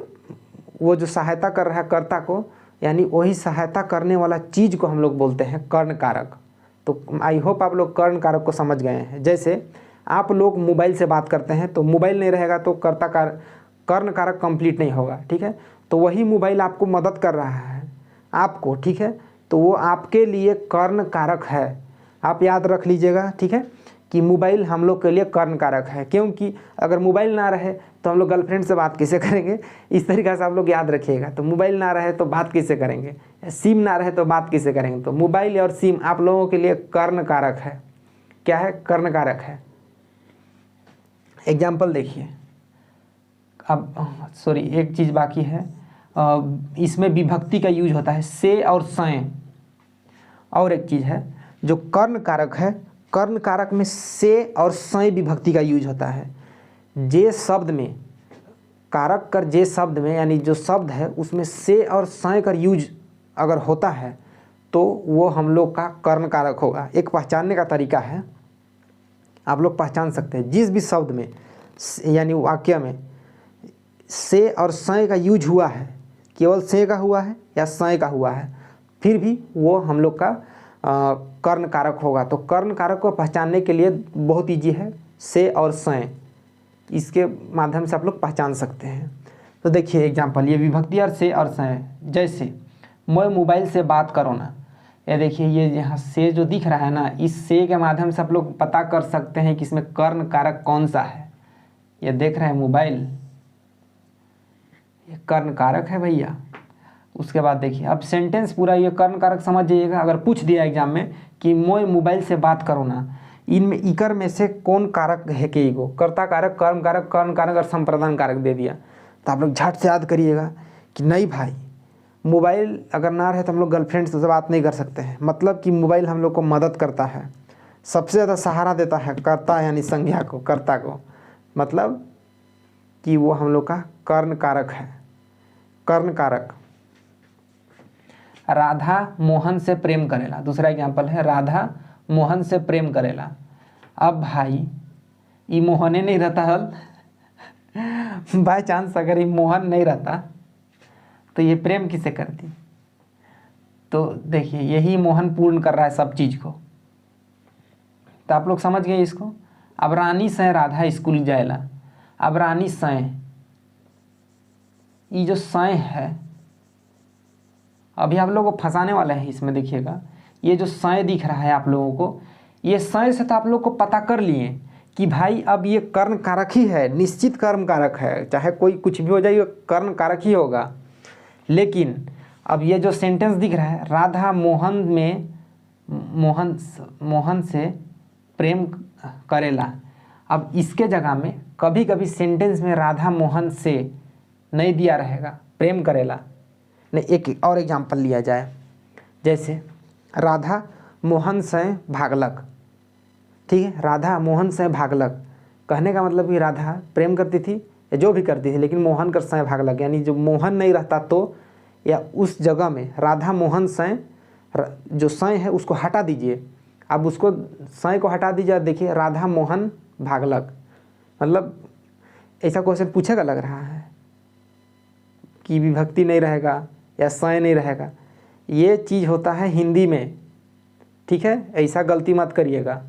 वो जो सहायता कर रहा है कर्ता को, यानी वही सहायता करने वाला चीज़ को हम लोग बोलते हैं कर्ण कारक। तो आई होप आप लोग कर्ण कारक को समझ गए हैं। जैसे आप लोग मोबाइल से बात करते हैं तो मोबाइल नहीं रहेगा तो कर्ण कारक कंप्लीट नहीं होगा, ठीक है। तो वही मोबाइल आपको मदद कर रहा है आपको, ठीक है, तो वो आपके लिए कर्ण कारक है। आप याद रख लीजिएगा, ठीक है, कि मोबाइल हम लोग के लिए कर्ण कारक है। क्योंकि अगर मोबाइल ना रहे तो हम लोग गर्लफ्रेंड से बात कैसे करेंगे, इस तरीक़े से आप लोग याद रखिएगा। तो मोबाइल ना रहे तो बात कैसे करेंगे, सिम ना रहे तो बात कैसे करेंगे। तो मोबाइल और सिम आप लोगों के लिए कर्ण कारक है। क्या है? कर्ण कारक है। एग्जाम्पल देखिए, अब सॉरी एक चीज़ बाकी है, इसमें विभक्ति का यूज होता है से और सय। और एक चीज़ है जो कर्ण कारक है, कर्ण कारक में से और सय विभक्ति का यूज होता है। जे शब्द में, कारक कर जे शब्द में, यानी जो शब्द है उसमें से और सय का यूज अगर होता है तो वो हम लोग का कर्ण कारक होगा। एक पहचानने का तरीका है, आप लोग पहचान सकते हैं जिस भी शब्द में यानी वाक्य में से और सय का यूज हुआ है, केवल से का हुआ है या सय का हुआ है, फिर भी वो हम लोग का कर्ण कारक होगा। तो कर्ण कारक को पहचानने के लिए बहुत ईजी है, से और सय, इसके माध्यम से आप लोग पहचान सकते हैं। तो देखिए एग्जाम्पल, ये विभक्ति और से और सय, जैसे मैं मोबाइल से बात करो ना, ये देखिए ये यहाँ से जो दिख रहा है ना, इस से के माध्यम से आप लोग पता कर सकते हैं कि इसमें कर्ण कारक कौन सा है। ये देख रहे हैं मोबाइल, ये कर्ण कारक है भैया। उसके बाद देखिए, अब सेंटेंस पूरा ये कर्ण कारक समझ जाइएगा। अगर पूछ दिया एग्जाम में कि मैं मोबाइल से बात करो ना, इनमें इकर में से कौन कारक है के ईगो, कर्ता कारक, कर्म कारक, कर्ण कारक और संप्रदान कारक दे दिया, तो आप लोग झट से याद करिएगा कि नहीं भाई, मोबाइल अगर ना रहे तो हम लोग गर्लफ्रेंड से बात नहीं कर सकते हैं। मतलब कि मोबाइल हम लोग को मदद करता है, सबसे ज़्यादा सहारा देता है कर्ता यानी संज्ञा को, कर्ता को, मतलब कि वो हम लोग का कर्ण कारक है। कर्ण कारक, राधा मोहन से प्रेम करेला, दूसरा एग्जाम्पल है राधा मोहन से प्रेम करेला। अब भाई ये मोहने नहीं रहता हल बाय चांस अगर ये मोहन नहीं रहता तो ये प्रेम किसे करती। तो देखिए यही मोहन पूर्ण कर रहा है सब चीज़ को। तो आप लोग समझ गए इसको। अब रानी से राधा स्कूल जाएला, अब रानी से, ये जो सय है अभी आप लोगों को फंसाने वाला है इसमें। देखिएगा ये जो सय दिख रहा है आप लोगों को, ये सय से तो आप लोग को पता कर लिए कि भाई अब ये कर्ण कारक ही है, निश्चित कर्म कारक है, चाहे कोई कुछ भी हो जाए ये कर्ण कारक ही होगा। लेकिन अब ये जो सेंटेंस दिख रहा है, राधा मोहन में मोहन से प्रेम करेला, अब इसके जगह में कभी कभी सेंटेंस में राधा मोहन से नहीं दिया रहेगा, प्रेम करेला। नहीं, एक और एग्जाम्पल लिया जाए, जैसे राधा मोहन से भागलक, ठीक है, राधा मोहन से भागलक, कहने का मतलब कि राधा प्रेम करती थी या जो भी करती थी, लेकिन मोहन का सय भाग लग, यानी जो मोहन नहीं रहता तो या उस जगह में राधा मोहन सय, जो सय है उसको हटा दीजिए, अब उसको सय को हटा दीजिए, देखिए राधा मोहन भाग लग, मतलब ऐसा क्वेश्चन पूछेगा लग रहा है कि विभक्ति नहीं रहेगा या सय नहीं रहेगा। ये चीज़ होता है हिंदी में, ठीक है, ऐसा गलती मत करिएगा।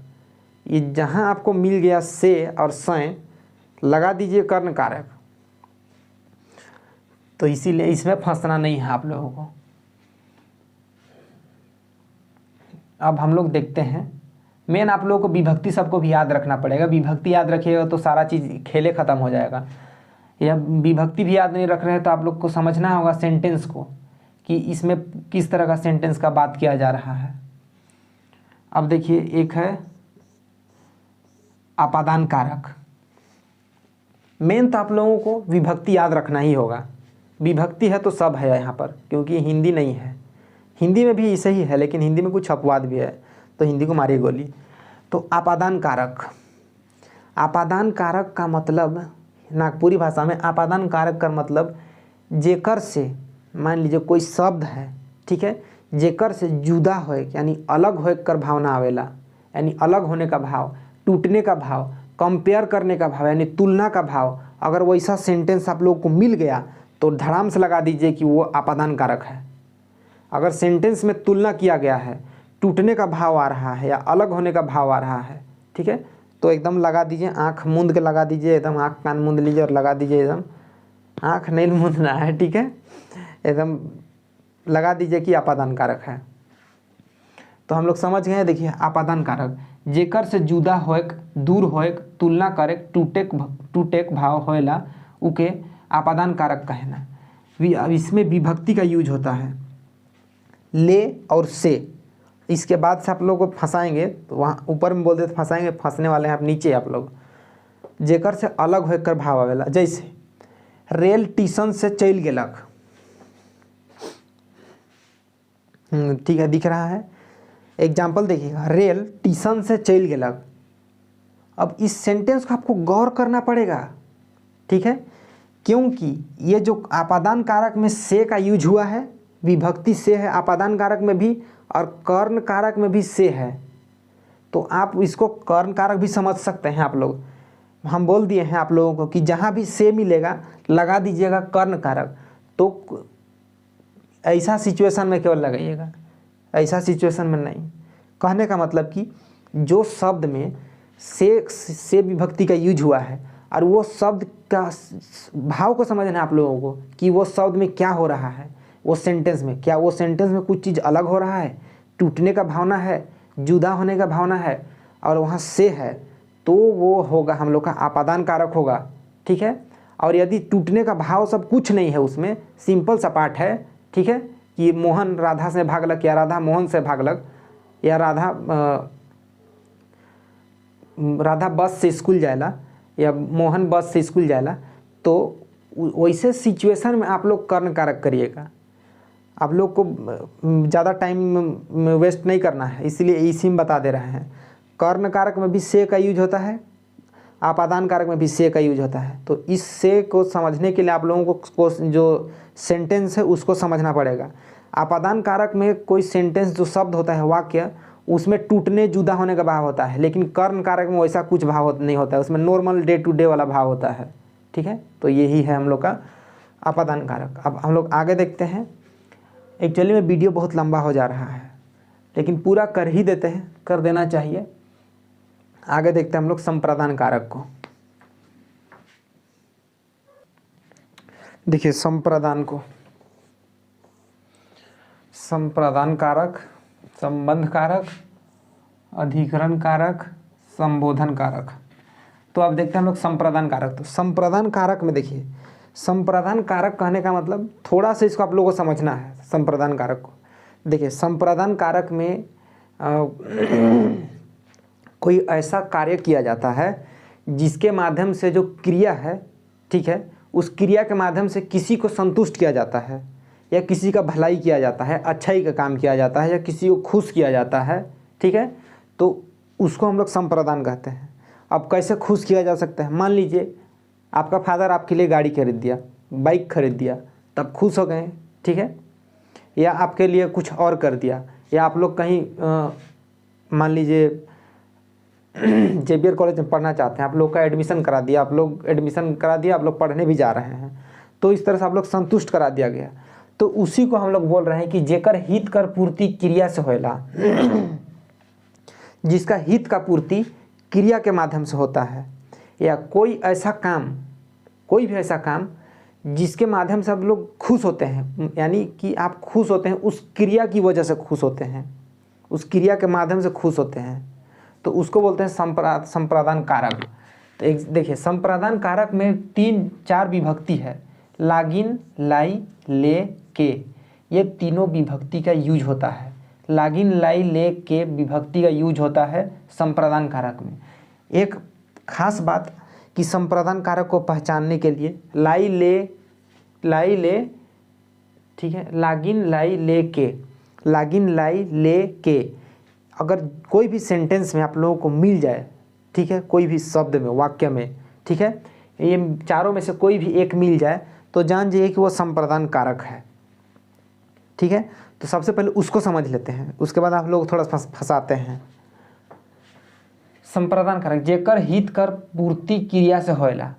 ये जहाँ आपको मिल गया से और सय लगा दीजिए कर्ण कारक, तो इसीलिए इसमें फंसना नहीं है आप लोगों को। अब हम लोग देखते हैं, मेन आप लोगों को विभक्ति सबको भी याद रखना पड़ेगा। विभक्ति याद रखिएगा तो सारा चीज़ खेले ख़त्म हो जाएगा। या विभक्ति भी याद नहीं रख रहे हैं तो आप लोग को समझना होगा सेंटेंस को, कि इसमें किस तरह का सेंटेंस का बात किया जा रहा है। अब देखिए, एक है आपादान कारक। मेन तो आप लोगों को विभक्ति याद रखना ही होगा। विभक्ति है तो सब है यहाँ पर, क्योंकि हिंदी नहीं है। हिंदी में भी ऐसे ही है, लेकिन हिंदी में कुछ अपवाद भी है, तो हिंदी को मारिए गोली। तो आपादान कारक, आपादान कारक का मतलब नागपुरी भाषा में आपादान कारक का मतलब जेकर से, मान लीजिए कोई शब्द है, ठीक है, जेकर से जुदा होए यानी अलग होए कर भावना आवेला, यानी अलग होने का भाव, टूटने का भाव, कंपेयर करने का भाव, यानी तुलना का भाव, अगर वैसा सेंटेंस आप लोगों को मिल गया तो धड़ाम से लगा दीजिए कि वो आपादान कारक है। अगर सेंटेंस में तुलना किया गया है, टूटने का भाव आ रहा है या अलग होने का भाव आ रहा है, ठीक है, तो एकदम लगा दीजिए, आँख मूंद के लगा दीजिए, एकदम आँख कान मूंद लीजिए और लगा दीजिए, एकदम आँख नहीं मूंदना है, ठीक है, एकदम लगा दीजिए कि आपादान कारक है। तो हम लोग समझ गए। देखिए आपादान कारक जेकर से जुदा होएक, दूर होएक, तुलना करेक, टूटेक भाव होएला उके आपादान कारक कहना। इसमें विभक्ति का यूज होता है, ले और से। इसके बाद से आप लोग को फंसाएंगे तो वहाँ ऊपर में बोल देते फंसाएंगे, फंसने वाले हैं आप नीचे आप लोग। जेकर से अलग होकर भाव आवेला, जैसे रेल टीशन से चल गेलक, ठीक है, दिख रहा है। एग्जाम्पल देखिएगा, रेल टीशन से चल गेलक। अब इस सेंटेंस को आपको गौर करना पड़ेगा, ठीक है, क्योंकि ये जो आपादान कारक में से का यूज हुआ है, विभक्ति से है आपादान कारक में भी और कर्ण कारक में भी से है, तो आप इसको कर्ण कारक भी समझ सकते हैं आप लोग। हम बोल दिए हैं आप लोगों को कि जहाँ भी से मिलेगा लगा दीजिएगा कर्ण कारक। तो ऐसा सिचुएशन में केवल लगाइएगा, ऐसा सिचुएशन में नहीं। कहने का मतलब कि जो शब्द में से विभक्ति का यूज हुआ है और वो शब्द का भाव को समझना है आप लोगों को कि वो शब्द में क्या हो रहा है, वो सेंटेंस में क्या, वो सेंटेंस में कुछ चीज़ अलग हो रहा है, टूटने का भावना है, जुदा होने का भावना है और वहाँ से है, तो वो होगा हम लोग का आपादान कारक होगा, ठीक है। और यदि टूटने का भाव सब कुछ नहीं है, उसमें सिंपल सा पार्ट है, ठीक है, कि मोहन राधा से भागलक या राधा मोहन से भागलक या राधा बस से स्कूल जाएला या मोहन बस से स्कूल जाएला, तो वैसे सिचुएशन में आप लोग कर्ण कारक करिएगा। आप लोग को ज़्यादा टाइम वेस्ट नहीं करना है, इसलिए इसी में बता दे रहे हैं। कर्ण कारक में भी से का यूज होता है, आपादान कारक में भी से का यूज होता है। तो इस से को समझने के लिए आप लोगों को जो सेंटेंस है उसको समझना पड़ेगा। आपादान कारक में कोई सेंटेंस जो शब्द होता है, वाक्य, उसमें टूटने जुदा होने का भाव होता है, लेकिन कर्ण कारक में वैसा कुछ भाव नहीं होता है, उसमें नॉर्मल डे टू डे वाला भाव होता है, ठीक है। तो यही है हम लोग का आपादान कारक। अब हम लोग आगे देखते हैं। एक्चुअली में वीडियो बहुत लंबा हो जा रहा है, लेकिन पूरा कर ही देते हैं, कर देना चाहिए। आगे देखते हैं हम लोग संप्रदान कारक को। देखिए संप्रदान को, संप्रदान कारक, संबंध कारक, अधिकरण कारक, संबोधन कारक। तो अब देखते हैं हम लोग संप्रदान कारक। तो संप्रदान कारक में देखिए, संप्रदान कारक कहने का मतलब थोड़ा सा इसको आप लोगों को समझना है। संप्रदान कारक को देखिए, संप्रदान कारक में कोई ऐसा कार्य किया जाता है जिसके माध्यम से जो क्रिया है, ठीक है, उस क्रिया के माध्यम से किसी को संतुष्ट किया जाता है या किसी का भलाई किया जाता है, अच्छाई का काम किया जाता है या किसी को खुश किया जाता है, ठीक है, तो उसको हम लोग संप्रदान कहते हैं। अब कैसे खुश किया जा सकता है, मान लीजिए आपका फादर आपके लिए गाड़ी खरीद दिया, बाइक खरीद दिया, तब खुश हो गए, ठीक है। या आपके लिए कुछ और कर दिया, या आप लोग कहीं मान लीजिए जेवियर कॉलेज में पढ़ना चाहते हैं, आप लोग का एडमिशन करा दिया, आप लोग एडमिशन करा दिया, आप लोग पढ़ने भी जा रहे हैं, तो इस तरह से आप लोग संतुष्ट करा दिया गया। तो उसी को हम लोग बोल रहे हैं कि जेकर हित कर पूर्ति क्रिया से होएला, जिसका हित का पूर्ति क्रिया के माध्यम से होता है, या कोई ऐसा काम, कोई भी ऐसा काम जिसके माध्यम से आप लोग खुश होते हैं, यानी कि आप खुश होते हैं उस क्रिया की वजह से खुश होते हैं, उस क्रिया के माध्यम से खुश होते हैं, तो उसको बोलते हैं संप्रदान कारक। तो एक देखिए, संप्रदान कारक में 3-4 विभक्ति है, लागिन, लाई, ले, के, ये तीनों विभक्ति का यूज होता है। लागिन, लाई, ले, के विभक्ति का यूज होता है संप्रदान कारक में। एक खास बात कि संप्रदान कारक को पहचानने के लिए लाई, ले, ठीक है, लागिन, लाई, ले, के, लागिन, लाई, ले, के, अगर कोई भी सेंटेंस में आप लोगों को मिल जाए, ठीक है, कोई भी शब्द में, वाक्य में, ठीक है, ये चारों में से कोई भी एक मिल जाए तो जान जाइए कि वो संप्रदान कारक है, ठीक है। तो सबसे पहले उसको समझ लेते हैं, उसके बाद आप लोग थोड़ा फंसाते हैं। संप्रदान कारक जेकर हित कर पूर्ति क्रिया से होएला,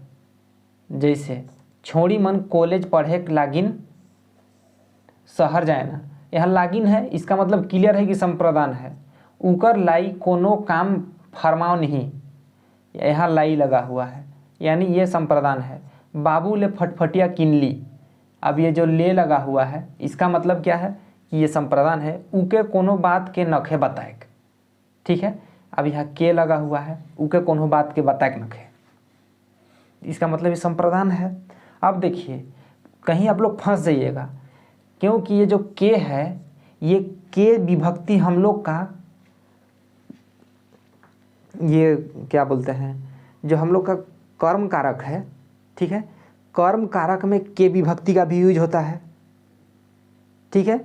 जैसे छोड़ी मन कॉलेज पढ़े लागिन शहर जाए ना, यहाँ लागिन है, इसका मतलब क्लियर है कि संप्रदान है। उकर लाई कोनो काम फरमाओ नहीं, यहाँ लाई लगा हुआ है, यानी ये संप्रदान है। बाबू ले फटफटिया किनली, अब ये जो ले लगा हुआ है इसका मतलब क्या है कि ये संप्रदान है। उके कोनो बात के नखे बताएक, ठीक है, अब यहाँ के लगा हुआ है, उके कोनो बात के बताएक नखे, इसका मतलब ये संप्रदान है। अब देखिए कहीं आप लोग फंस जाइएगा, क्योंकि ये जो के है, ये के विभक्ति हम लोग का, ये क्या बोलते हैं, जो हम लोग का कर्म कारक है, ठीक है, कर्म कारक में के विभक्ति का भी यूज होता है, ठीक है।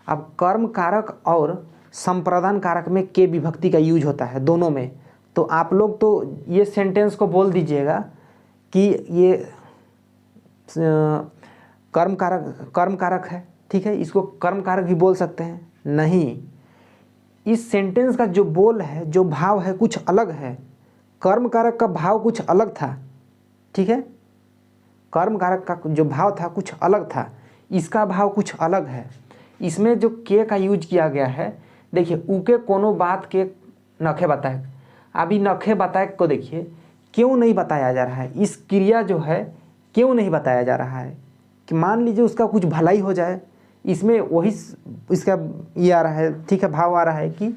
अब कर्म कारक और संप्रदान कारक में के विभक्ति का यूज होता है दोनों में। तो आप लोग तो ये सेंटेंस को बोल दीजिएगा कि ये कर्म कारक है, ठीक है, इसको कर्म कारक भी बोल सकते हैं। नहीं, इस सेंटेंस का जो बोल है, जो भाव है, कुछ अलग है। कर्म कारक का भाव कुछ अलग था, ठीक है, कर्म कारक का जो भाव था कुछ अलग था, इसका भाव कुछ अलग है। इसमें जो के का यूज किया गया है, देखिए, उके कोनो बात के नखे बताए, अभी नखे बताए को देखिए क्यों नहीं बताया जा रहा है, इस क्रिया जो है क्यों नहीं बताया जा रहा है कि मान लीजिए उसका कुछ भलाई हो जाए, इसमें वही इसका ये आ रहा है, ठीक है, भाव आ रहा है कि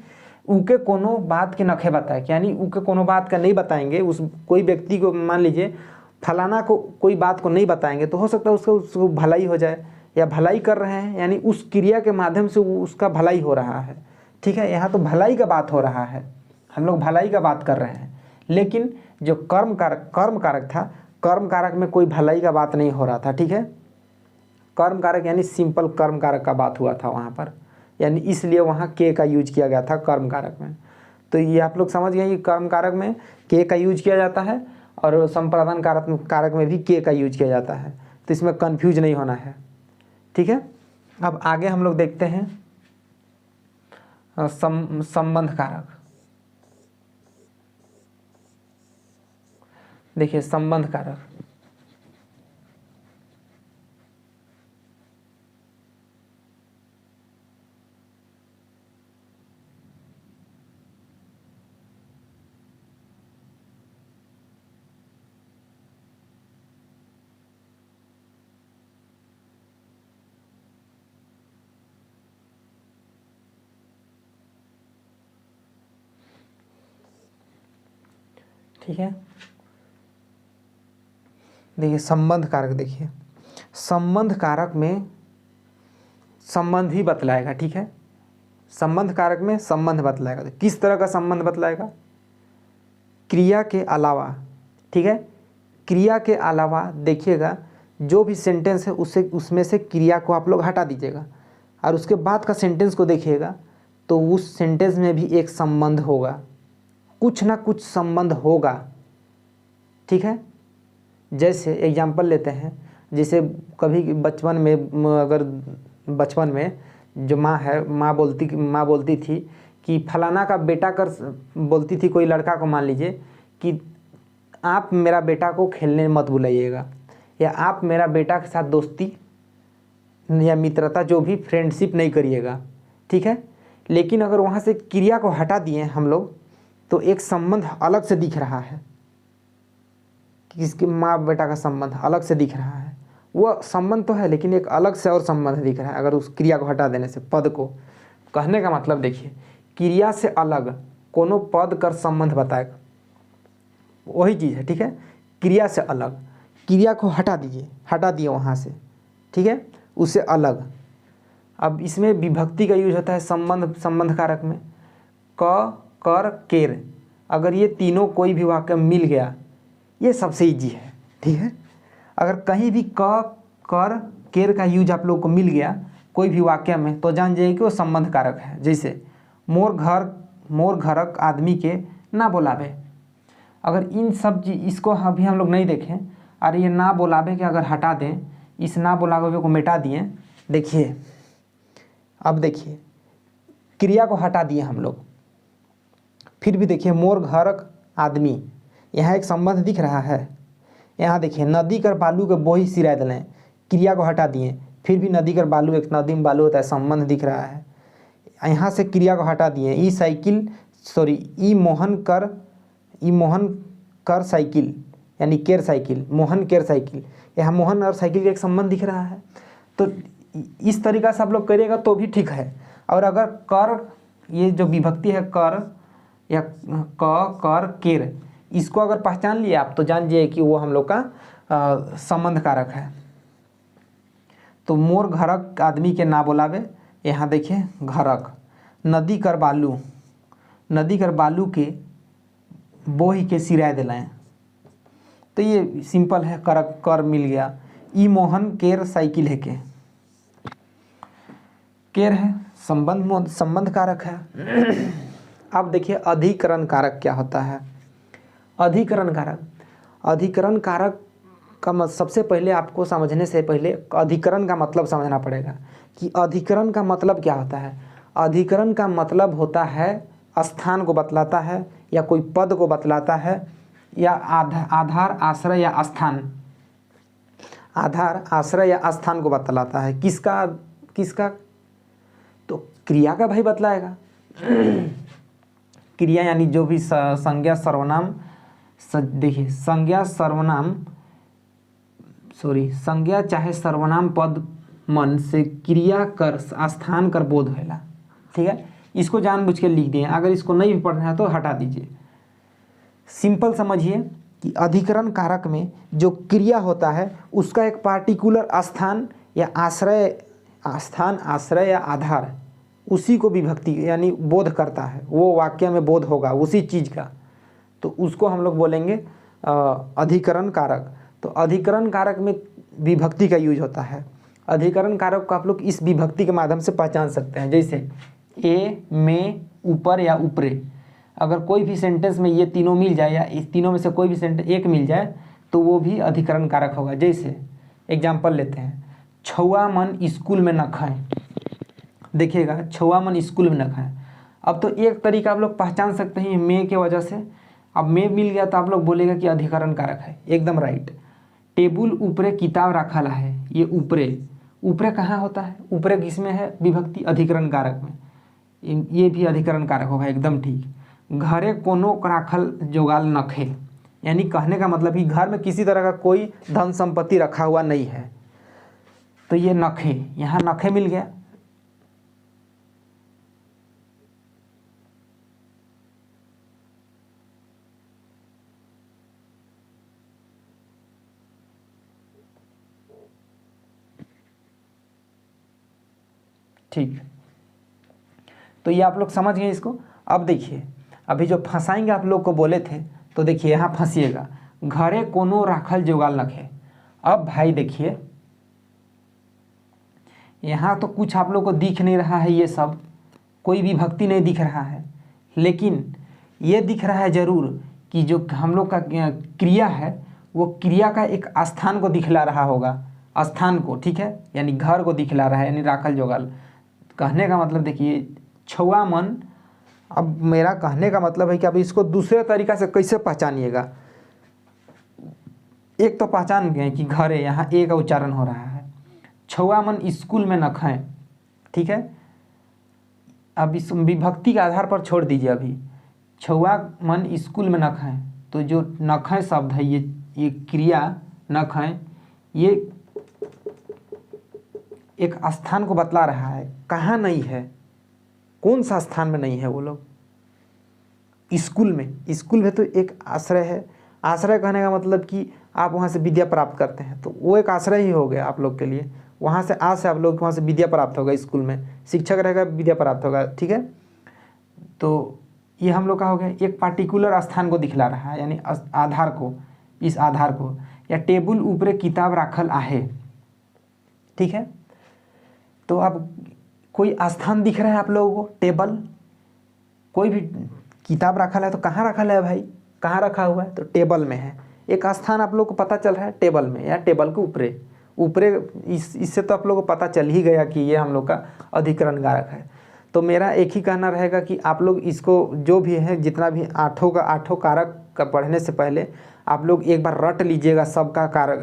उके कोनो बात के नखे बताए, यानी उके कोनो बात का नहीं बताएंगे, उस कोई व्यक्ति को मान लीजिए फलाना को कोई बात को नहीं बताएंगे तो हो सकता है उसको भलाई हो जाए, या भलाई कर रहे हैं, यानी उस क्रिया के माध्यम से उसका भलाई हो रहा है, ठीक है। यहाँ तो भलाई का बात हो रहा है, हम लोग भलाई का बात कर रहे हैं, लेकिन जो कर्म कारक था, कर्म कारक में कोई भलाई का बात नहीं हो रहा था, ठीक है। कर्म कारक यानी सिंपल कर्म कारक का बात हुआ था वहाँ पर, यानी इसलिए वहाँ के का यूज किया गया था कर्म कारक में। तो ये आप लोग समझ गए कि कर्म कारक में के का यूज किया जाता है और संप्रदान कारक में भी के का यूज किया जाता है, तो इसमें कंफ्यूज नहीं होना है, ठीक है। अब आगे हम लोग देखते हैं संबंध कारक। देखिए संबंध कारक, ठीक है। देखिए संबंध कारक, देखिए संबंध कारक में संबंध ही बतलाएगा, ठीक है। संबंध कारक में संबंध बतलाएगा, तो किस तरह का संबंध बतलाएगा, क्रिया के अलावा, ठीक है, क्रिया के अलावा देखिएगा जो भी सेंटेंस है उसमें से क्रिया को आप लोग हटा दीजिएगा और उसके बाद का सेंटेंस को देखिएगा तो उस सेंटेंस में भी एक संबंध होगा, कुछ ना कुछ संबंध होगा, ठीक है। जैसे एग्जाम्पल लेते हैं, जैसे कभी बचपन में अगर बचपन में जो माँ है, माँ बोलती थी कि फलाना का बेटा कर, बोलती थी कोई लड़का को, मान लीजिए कि आप मेरा बेटा को खेलने मत बुलाइएगा, या आप मेरा बेटा के साथ दोस्ती या मित्रता जो भी फ्रेंडशिप नहीं करिएगा, ठीक है। लेकिन अगर वहाँ से क्रिया को हटा दिए हम लोग तो एक संबंध अलग से दिख रहा है, किसके माँ बेटा का संबंध अलग से दिख रहा है। वो संबंध तो है लेकिन एक अलग से और संबंध दिख रहा है अगर उस क्रिया को हटा देने से, पद को। कहने का मतलब देखिए, क्रिया से अलग कोनो पद कर संबंध बताएगा, वही चीज़ है, ठीक है। क्रिया से अलग, क्रिया को हटा दिए वहाँ से, ठीक है, उससे अलग। अब इसमें विभक्ति का यूज होता है संबंध कारक में, क, कर, केर। अगर ये तीनों कोई भी वाक्य मिल गया, ये सबसे ईजी है, ठीक है। अगर कहीं भी क, कर, केर का यूज आप लोगों को मिल गया कोई भी वाक्य में तो जान जाइए कि वो संबंध कारक है। जैसे मोर घरक आदमी के ना बोलावे, अगर इन सब चीज इसको अभी हम लोग नहीं देखें, और ये ना बोलावे के अगर हटा दें, इस ना बोलावे को मिटा दिए, देखिए अब देखिए क्रिया को हटा दिए हम लोग, फिर भी देखिए मोर घरक आदमी, यहाँ एक संबंध दिख रहा है। यहाँ देखिए नदी कर बालू के बोही सिराय दिलें, क्रिया को हटा दिए, फिर भी नदी कर बालू, एक नदी में बालू होता है, संबंध दिख रहा है। यहाँ से क्रिया को हटा दिए, ई मोहन कर साइकिल, यानी केर साइकिल, मोहन केर साइकिल, यहाँ मोहन और साइकिल का एक संबंध दिख रहा है। तो इस तरीका से आप लोग करिएगा तो भी ठीक है। और अगर कर, ये जो विभक्ति है कर या क, कर, केर, इसको अगर पहचान लिए आप तो जान जाइए कि वो हम लोग का संबंध कारक है। तो मोर घरक आदमी के ना बोलावे, यहाँ देखिए घरक, नदी कर बालू के बोही के सिराय दिलाएं, तो ये सिंपल है, कर मिल गया। ई मोहन केर साइकिल है के, केर है संबंध कारक है। अब देखिए अधिकरण कारक क्या होता है। अधिकरण कारक का सबसे पहले आपको समझने से पहले अधिकरण का मतलब समझना पड़ेगा कि अधिकरण का मतलब क्या होता है। अधिकरण का मतलब होता है स्थान को बतलाता है, या कोई पद को बतलाता है, या आधार, आश्रय या स्थान, आधार, आश्रय या स्थान को बतलाता है। किसका तो क्रिया का भाई बतलाएगा। क्रिया यानी जो भी संज्ञा सर्वनाम, देखिए संज्ञा चाहे सर्वनाम पद मन से क्रिया कर स्थान कर बोध होला, ठीक है। इसको जानबूझ के लिख दिए, अगर इसको नहीं भी पढ़ना है तो हटा दीजिए। सिंपल समझिए कि अधिकरण कारक में जो क्रिया होता है उसका एक पार्टिकुलर स्थान या आश्रय या आधार, उसी को विभक्ति यानी बोध करता है, वो वाक्य में बोध होगा उसी चीज़ का, तो उसको हम लोग बोलेंगे अधिकरण कारक। तो अधिकरण कारक में विभक्ति का यूज होता है। अधिकरण कारक को आप लोग इस विभक्ति के माध्यम से पहचान सकते हैं, जैसे ए, में, ऊपर या ऊपरे। अगर कोई भी सेंटेंस में ये तीनों मिल जाए या इस तीनों में से कोई भी सेंटेंस एक मिल जाए तो वो भी अधिकरण कारक होगा। जैसे एग्जाम्पल लेते हैं, छुआ मन स्कूल में न खाएं, देखिएगा छुआ मन स्कूल में न खाएं। अब तो एक तरीका आप लोग पहचान सकते हैं में के वजह से, अब में मिल गया तो आप लोग बोलेगा कि अधिकरण कारक है, एकदम राइट। टेबुल ऊपरे किताब रखा है, ये ऊपरे कहाँ होता है, ऊपरे किसमें है, विभक्ति अधिकरण कारक में, ये भी अधिकरण कारक होगा, एकदम ठीक। घरे कोनो राखल जोगाल नखे, यानी कहने का मतलब कि घर में किसी तरह का कोई धन संपत्ति रखा हुआ नहीं है, तो ये नखे, यहाँ नखे मिल गया। ठीक, तो ये आप लोग समझ गए इसको। अब देखिए अभी जो फंसाएंगे आप लोग को बोले थे, तो देखिए यहाँ फंसिएगा, घरे कोनो राखल जोगाल नखे। अब भाई देखिए यहाँ तो कुछ आप लोग को दिख नहीं रहा है, ये सब कोई भी विभक्ति नहीं दिख रहा है, लेकिन ये दिख रहा है ज़रूर कि जो हम लोग का क्रिया है वो क्रिया का एक स्थान को दिखला रहा होगा, स्थान को, ठीक है, यानी घर को दिखला रहा है, यानी राखल जोगाल। कहने का मतलब देखिए छुआ मन, अब मेरा कहने का मतलब है कि अब इसको दूसरे तरीक़ा से कैसे पहचानिएगा। एक तो पहचान गए कि घर है, यहाँ ए का उच्चारण हो रहा है। छुआ मन स्कूल में न खाएं, ठीक है। अब इस विभक्ति के आधार पर छोड़ दीजिए। अभी छुआ मन स्कूल में न खाएं, तो जो न खाएं शब्द है, ये क्रिया न खाएं, ये एक स्थान को बतला रहा है। कहाँ नहीं है, कौन सा स्थान में नहीं है वो लोग? स्कूल में। स्कूल में तो एक आश्रय है। आश्रय कहने का मतलब कि आप वहाँ से विद्या प्राप्त करते हैं, तो वो एक आश्रय ही हो गया आप लोग के लिए। वहाँ से आज से आप लोग वहाँ से विद्या प्राप्त होगा, स्कूल में शिक्षक रहेगा, विद्या प्राप्त होगा, ठीक है। तो ये हम लोग का हो गया, एक पार्टिकुलर स्थान को दिखला रहा है, यानी आधार को, इस आधार को। या टेबुल ऊपरे किताब राखल आहे, ठीक है। तो अब कोई स्थान दिख रहा है आप लोगों को, टेबल, कोई भी किताब रखा है, तो कहाँ रखा है भाई, कहाँ रखा हुआ है? तो टेबल में है। एक स्थान आप लोग को पता चल रहा है टेबल में, या टेबल के ऊपरे। ऊपरे इससे तो आप लोग को पता चल ही गया कि ये हम लोग का अधिकरण कारक है। तो मेरा एक ही कहना रहेगा कि आप लोग इसको जो भी है, जितना भी आठों कारक का पढ़ने से पहले आप लोग एक बार रट लीजिएगा सबका कारक,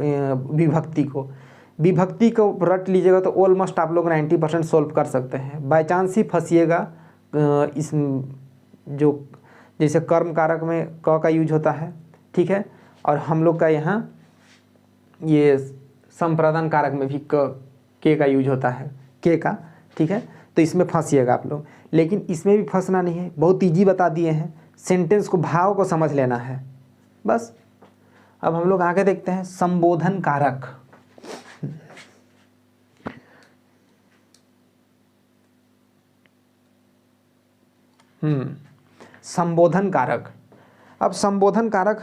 विभक्ति को रट लीजिएगा, तो ऑलमोस्ट आप लोग 90% सोल्व कर सकते हैं। बाई चांस ही फंसिएगा इस जो जैसे कर्म कारक में क का यूज होता है, ठीक है, और हम लोग का यहाँ ये संप्रदान कारक में भी के का यूज होता है, के का, ठीक है। तो इसमें फंसिएगा आप लोग, लेकिन इसमें भी फंसना नहीं है, बहुत ईजी बता दिए हैं। सेंटेंस को, भाव को समझ लेना है बस। अब हम लोग आगे देखते हैं संबोधन कारक। संबोधन कारक। अब संबोधन कारक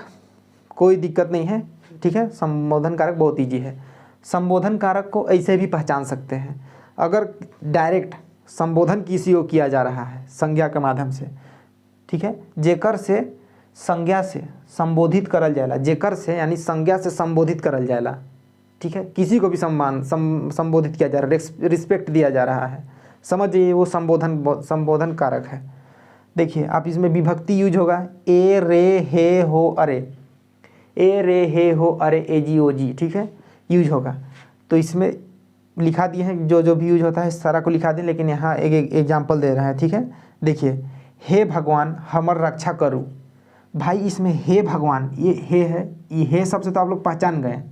कोई दिक्कत नहीं है, ठीक है। संबोधन कारक बहुत ईजी है। संबोधन कारक को ऐसे भी पहचान सकते हैं, अगर डायरेक्ट संबोधन किसी को किया जा रहा है संज्ञा के माध्यम से, ठीक है। जेकर से संज्ञा से संबोधित करल जाएला, जेकर से यानी संज्ञा से संबोधित करल जाएला, ठीक है। किसी को भी संबोधित किया जा रहा है, रिस्पेक्ट दिया जा रहा है, समझिए वो संबोधन कारक है। देखिए आप इसमें विभक्ति यूज होगा, ए रे हे हो अरे, ए रे हे हो अरे, ए जी ओ जी, ठीक है, यूज होगा। तो इसमें लिखा दिए हैं जो जो भी यूज होता है सारा को लिखा दें, लेकिन यहाँ एक एग्जाम्पल दे रहा है, ठीक है। देखिए, हे भगवान हमर रक्षा करूँ। भाई इसमें हे भगवान, ये हे है, ये हे सबसे तो आप लोग पहचान गए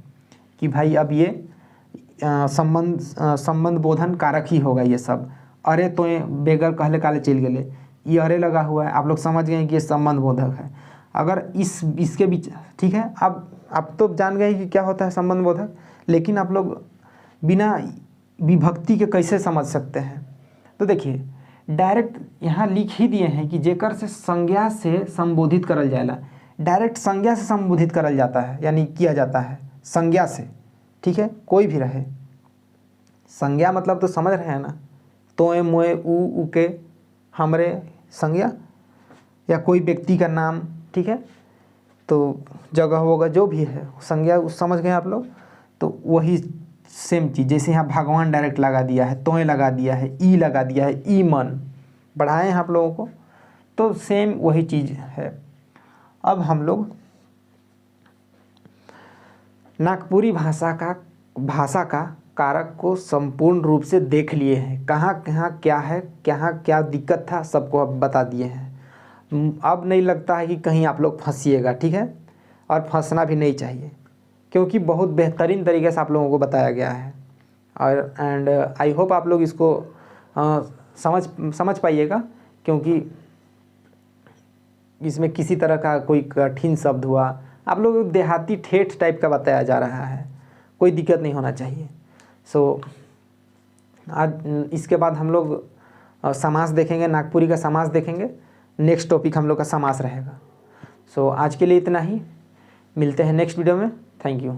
कि भाई अब ये संबंध बोधन कारक ही होगा ये सब। अरे तो बेगर कहले काले चल गए, ये अरे लगा हुआ है, आप लोग समझ गए कि ये संबंध बोधक है। अगर इसके बीच, ठीक है, अब तो जान गए कि क्या होता है संबंध बोधक, लेकिन आप लोग बिना विभक्ति के कैसे समझ सकते हैं? तो देखिए डायरेक्ट यहाँ लिख ही दिए हैं कि जेकर से संज्ञा से संबोधित करल जाएला। डायरेक्ट संज्ञा से संबोधित करल जाता है, यानी किया जाता है संज्ञा से, ठीक है, कोई भी रहे। संज्ञा मतलब तो समझ रहे हैं ना, तोए मोए उ के हमरे, संज्ञा या कोई व्यक्ति का नाम, ठीक है, तो जगह होगा जो भी है संज्ञा, समझ गए आप लोग। तो वही सेम चीज़, जैसे यहाँ भगवान डायरेक्ट लगा दिया है, तोय लगा दिया है, ई लगा दिया है, ई मन बढ़ाए हैं आप लोगों को, तो सेम वही चीज़ है। अब हम लोग नागपुरी भाषा का कारक को संपूर्ण रूप से देख लिए हैं, कहाँ कहाँ क्या है, कहाँ क्या दिक्कत था, सबको अब बता दिए हैं। अब नहीं लगता है कि कहीं आप लोग फंसिएगा, ठीक है, और फंसना भी नहीं चाहिए, क्योंकि बहुत बेहतरीन तरीके से आप लोगों को बताया गया है। और एंड आई होप आप लोग इसको समझ पाइएगा, क्योंकि इसमें किसी तरह का कोई कठिन शब्द हुआ, आप लोग देहाती ठेठ टाइप का बताया जा रहा है, कोई दिक्कत नहीं होना चाहिए। सो आज इसके बाद हम लोग समास देखेंगे, नागपुरी का समास देखेंगे। नेक्स्ट टॉपिक हम लोग का समास रहेगा। सो आज के लिए इतना ही, मिलते हैं नेक्स्ट वीडियो में। Thank you.